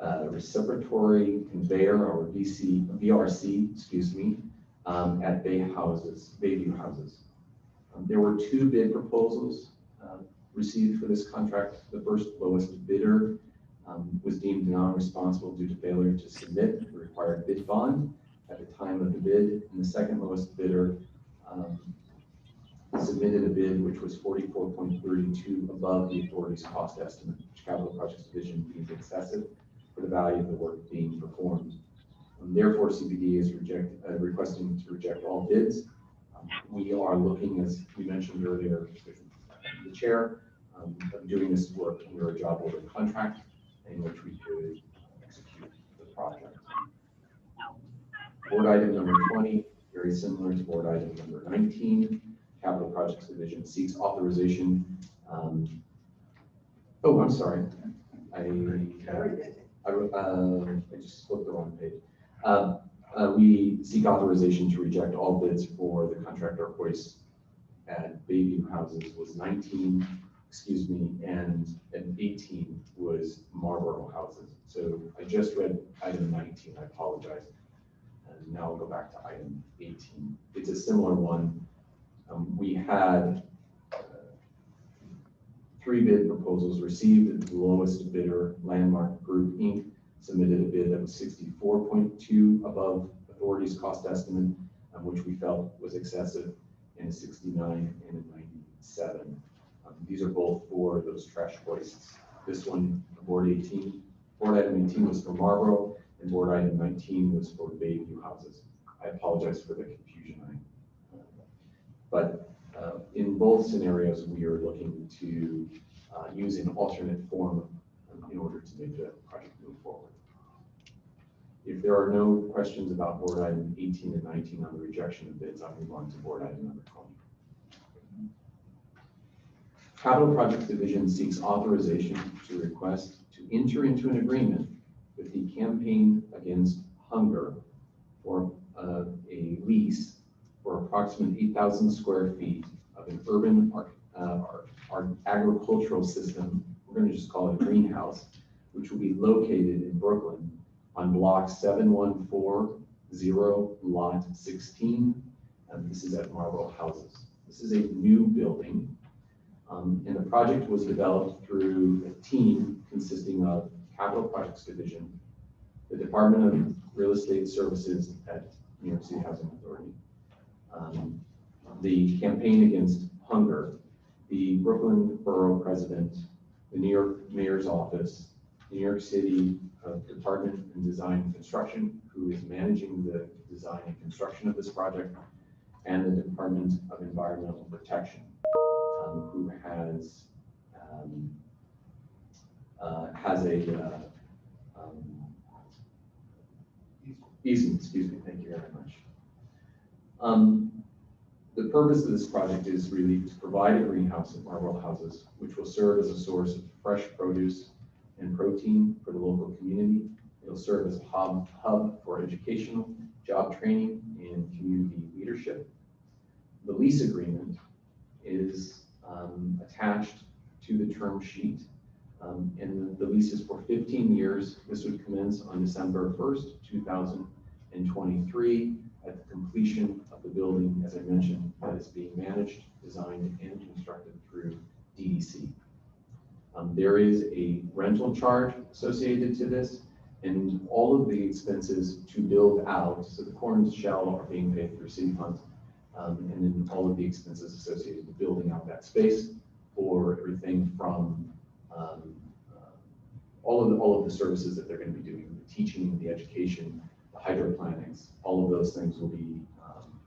reciprocatory conveyor, or VRC, excuse me, at Bayview Houses. There were 2 bid proposals received for this contract. The first lowest bidder was deemed non-responsible due to failure to submit the required bid bond at the time of the bid, and the second lowest bidder submitted a bid which was 44.32 above the authority's cost estimate, which Capital Projects Division deemed excessive for the value of the work being performed. Therefore, CPD is requesting to reject all bids. We are looking, as we mentioned earlier, the chair, of doing this work under a job order contract in which we could execute the project. Board item number 20, very similar to board item number 19. Capital Projects Division seeks authorization. Oh, I'm sorry. I just flipped the wrong page. We seek authorization to reject all bids for the contractor hoist at Bayview Houses was 19, excuse me, and 18 was Marlboro Houses. So I just read item 19, I apologize. And now I'll go back to item 18. It's a similar one. We had 3 bid proposals received. The lowest bidder, Landmark Group Inc., submitted a bid that was 64.2 above authority's cost estimate, which we felt was excessive, and a 69 and a 97. These are both for those trash hoists. This one, board item 18 was for Marlboro, and board item 19 was for Bayview Houses. I apologize for the confusion. But in both scenarios, we are looking to use an alternate form in order to make the project move forward. If there are no questions about board item 18 and 19 on the rejection of bids, I'll move on to board item number 20. Capital Projects Division seeks authorization to request to enter into an agreement with the Campaign Against Hunger for a lease for approximately 8,000 square feet of an urban agricultural system. We're going to just call it a greenhouse, which will be located in Brooklyn on block 7140, lot 16. And this is at Marlboro Houses. This is a new building. And the project was developed through a team consisting of Capital Projects Division, the Department of Real Estate Services at New York City Housing Authority, the Campaign Against Hunger, the Brooklyn Borough President, the New York Mayor's Office, the New York City Department of Design and Construction, who is managing the design and construction of this project, and the Department of Environmental Protection, who has easement, excuse me, thank you very much. The purpose of this project is really to provide a greenhouse at Marlboro Houses, which will serve as a source of fresh produce and protein for the local community. It'll serve as a hub for educational, job training, and community leadership. The lease agreement is attached to the term sheet, and the lease is for 15 years. This would commence on December 1st, 2023, at the completion of the building, as I mentioned, that is being managed, designed, and constructed through DDC. There is a rental charge associated to this, and all of the expenses to build out, so the core and shell are being paid through city funds. and then all of the expenses associated with building out that space for everything from all of the services that they're going to be doing, the teaching, the education, the hydroplanics, all of those things will be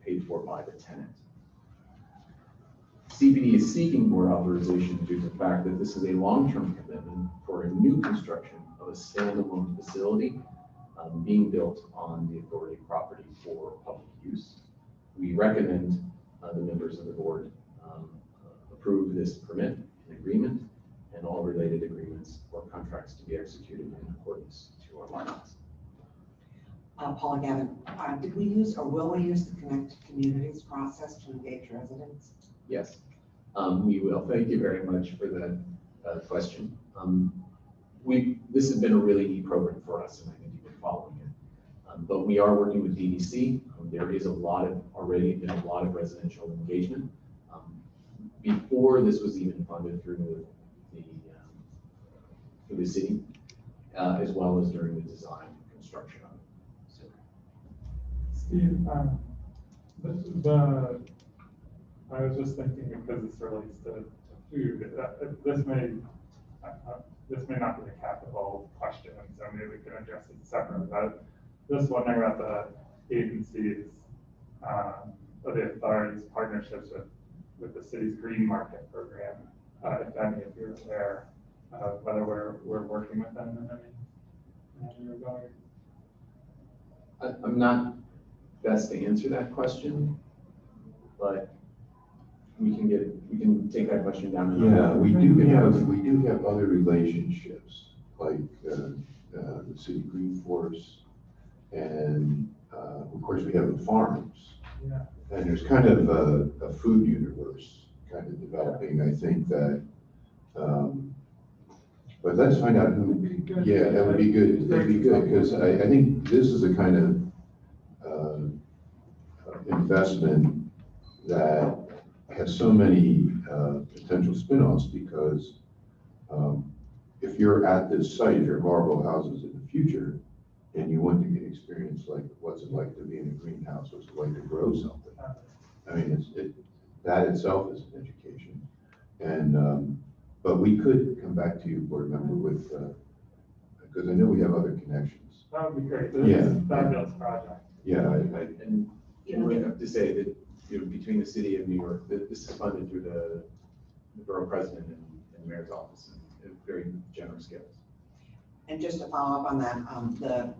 paid for by the tenant. CPD is seeking board authorization due to the fact that this is a long-term commitment for a new construction of a standalone facility being built on the authority property for public use. We recommend the members of the board approve this permit and agreement and all related agreements or contracts to be executed in accordance to our bylaws. Paula Gavin, did we use or will we use the Connect Communities process to engage residents? Yes, we will. Thank you very much for that question. This has been a really neat program for us, and I think you've been following it. But we are working with DDC. There is already been a lot of residential engagement. Before this was even funded through the city, as well as during the design and construction of it. So, Steve, I was just thinking because this relates to food, this may not be a capital question, so maybe we can address it separately, but just wondering about the agencies, or the authorities' partnerships with the city's green market program, if any of you are aware, whether we're working with them in any regard. I'm not best to answer that question, but we can take that question down. Yeah, we do have other relationships, like the city green force, and of course we have the farms. Yeah. And there's kind of a food universe kind of developing, I think that, but let's find out who, yeah, that would be good, because I think this is a kind of investment that has so many potential spin-offs, because if you're at this site, if you're Marlboro Houses in the future, and you want to get experience like what's it like to be in a greenhouse, what's it like to grow something. I mean, that itself is an education. And, but we could come back to you, board member, with, because I know we have other connections. That would be great. This is a fabulous project. Yeah, and we have to say that, between the city of New York, this is funded through the borough president and the mayor's office in very generous gifts. And just to follow up on that, the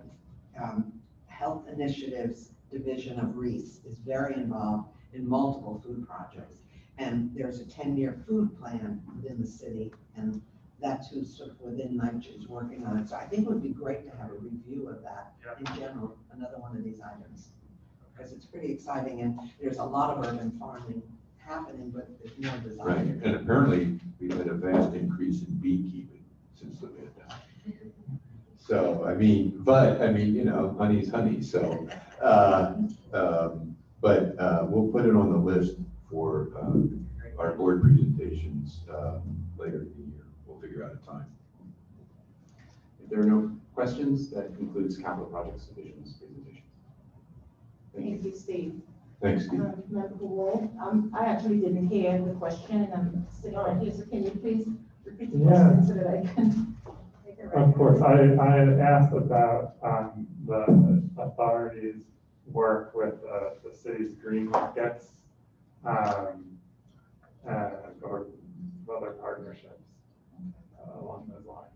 Health Initiatives Division of Reese is very involved in multiple food projects. And there's a 10-year food plan within the city, and that's who's sort of within NYCH is working on it. So I think it would be great to have a review of that in general, another one of these items, because it's pretty exciting, and there's a lot of urban farming happening, but there's more desire. right. And apparently we've had a vast increase in beekeeping since the pandemic. So, honey's honey, so, but we'll put it on the list for our board presentations later in the year. We'll figure out a time. If there are no questions, that concludes Capital Projects Division's presentation. Thank you, Steve. Thanks, Steve. Member Wall, I actually didn't hear the question, and I'm sitting right here, so can you please repeat the question so that I can take it right? Of course, I had asked about the authorities' work with the city's green markets, or other partnerships along those lines.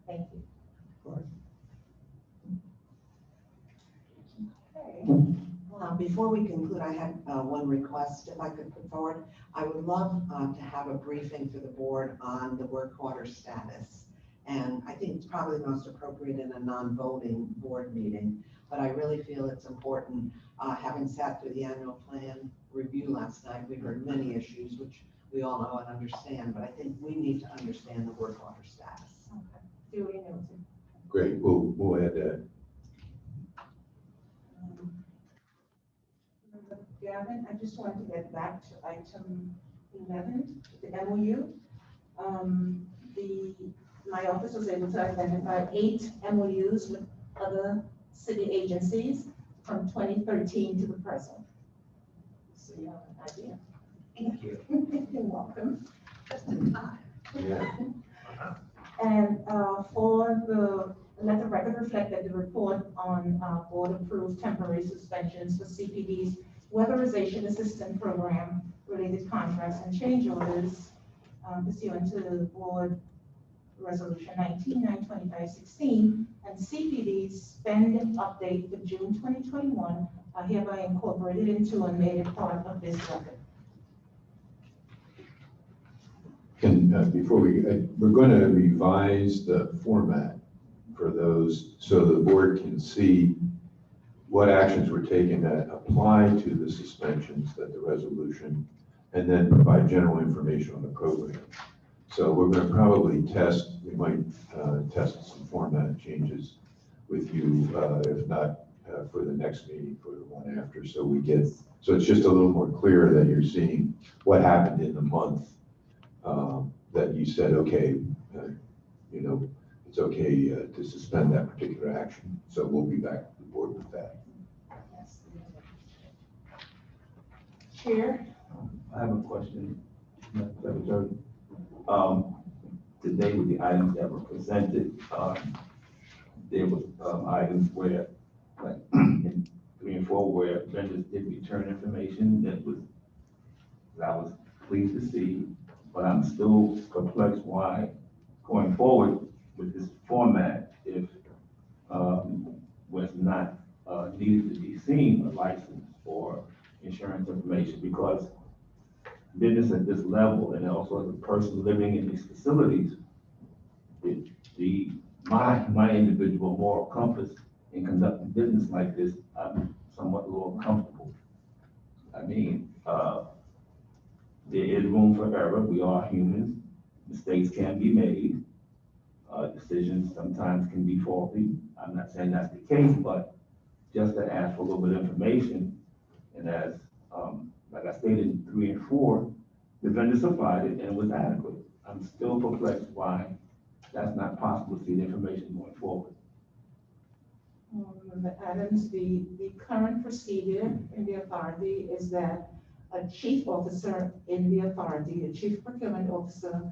Thank you. Of course. Okay. Before we conclude, I had one request, if I could put forward. I would love to have a briefing for the board on the work order status. And I think it's probably most appropriate in a non-voting board meeting, but I really feel it's important. Having sat through the annual plan review last night, we heard many issues, which we all know and understand, but I think we need to understand the work order status. Okay. Duly noted. Great, we'll add that. Gavin, I just wanted to get back to item 11, the MOU. My office was able to identify 8 MOUs with other city agencies from 2013 to the present. so you have an idea. Thank you. You're welcome. Just in time. Yeah. And for let the record reflect that the report on board-approved temporary suspensions for CPD's weatherization assistance program, related contracts and change orders pursuant to the board resolution 19/925/16 and CPD's spend update for June 2021 are hereby incorporated into and made a part of this record. Before we're going to revise the format for those so the board can see what actions were taken that apply to the suspensions that the resolution, and then provide general information on the program. So we're going to probably test, we might test some format changes with you, if not for the next meeting, for the one after, so it's just a little more clear that you're seeing what happened in the month that you said, okay, it's okay to suspend that particular action. So we'll be back to the board with that. Chair? I have a question, Mr. Secretary. Today with the items that were presented, there was items where, like in 3 and 4, where vendors did return information that I was pleased to see, but I'm still perplexed why going forward with this format, if was not needed to be seen a license or insurance information, because business at this level and also as a person living in these facilities, my individual moral compass in conducting business like this, I'm somewhat a little uncomfortable. I mean, there is room for error. We are humans. Mistakes can be made. Decisions sometimes can be faulty. I'm not saying that's the case, but just to ask for a little bit of information, and as like I stated in 3 and 4, the vendor supplied it and it was adequate. I'm still perplexed why that's not possible to see the information going forward. Adams, the current procedure in the authority is that a chief officer in the authority, a chief procurement officer,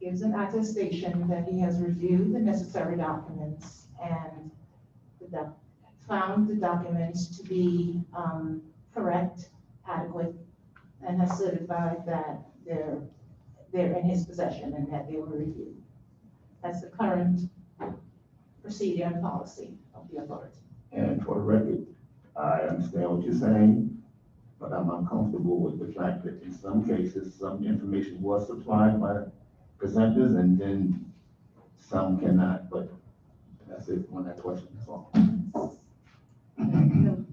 gives an attestation that he has reviewed the necessary documents and found the documents to be correct, adequate, and has certified that they're in his possession and that they were reviewed. That's the current procedure and policy of the authority. And for the record, I understand what you're saying, but I'm uncomfortable with the fact that in some cases, some information was supplied by presenters and then some cannot, but that's it on that question, that's all.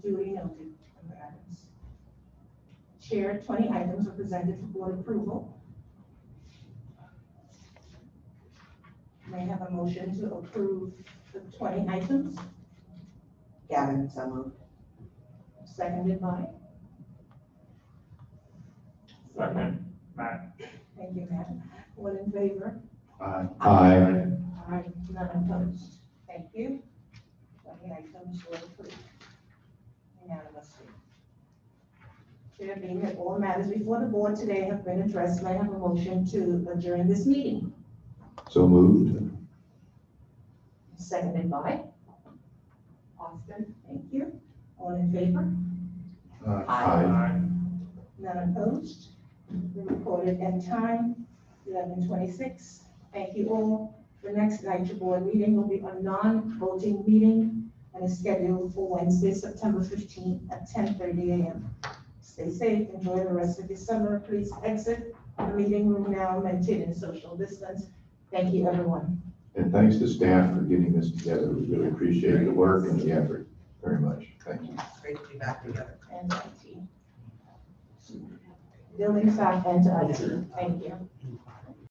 Duly noted, Member Adams. Chair, 20 items are presented for board approval. May I have a motion to approve the 20 items? Gavin, so moved. Seconded by? Second, Matt. Thank you, Matt. All in favor? Aye. Aye. None opposed. Thank you. 20 items were approved unanimously. Chair, being that all matters before the board today have been addressed, may I have a motion to adjourn this meeting? So moved. Seconded by? Austin, thank you. All in favor? Aye. None opposed. The recorded end time, 11:26. Thank you all. The next night board meeting will be a non-voting meeting and is scheduled for Wednesday, September 15th at 10:30 a.m. Stay safe, enjoy the rest of your summer. Please exit the meeting room now, maintaining social distance. Thank you, everyone. And thanks to staff for getting this together. We really appreciate the work and the effort very much. Thank you. It's great to be back together. And IT. Building staff and IT. Thank you.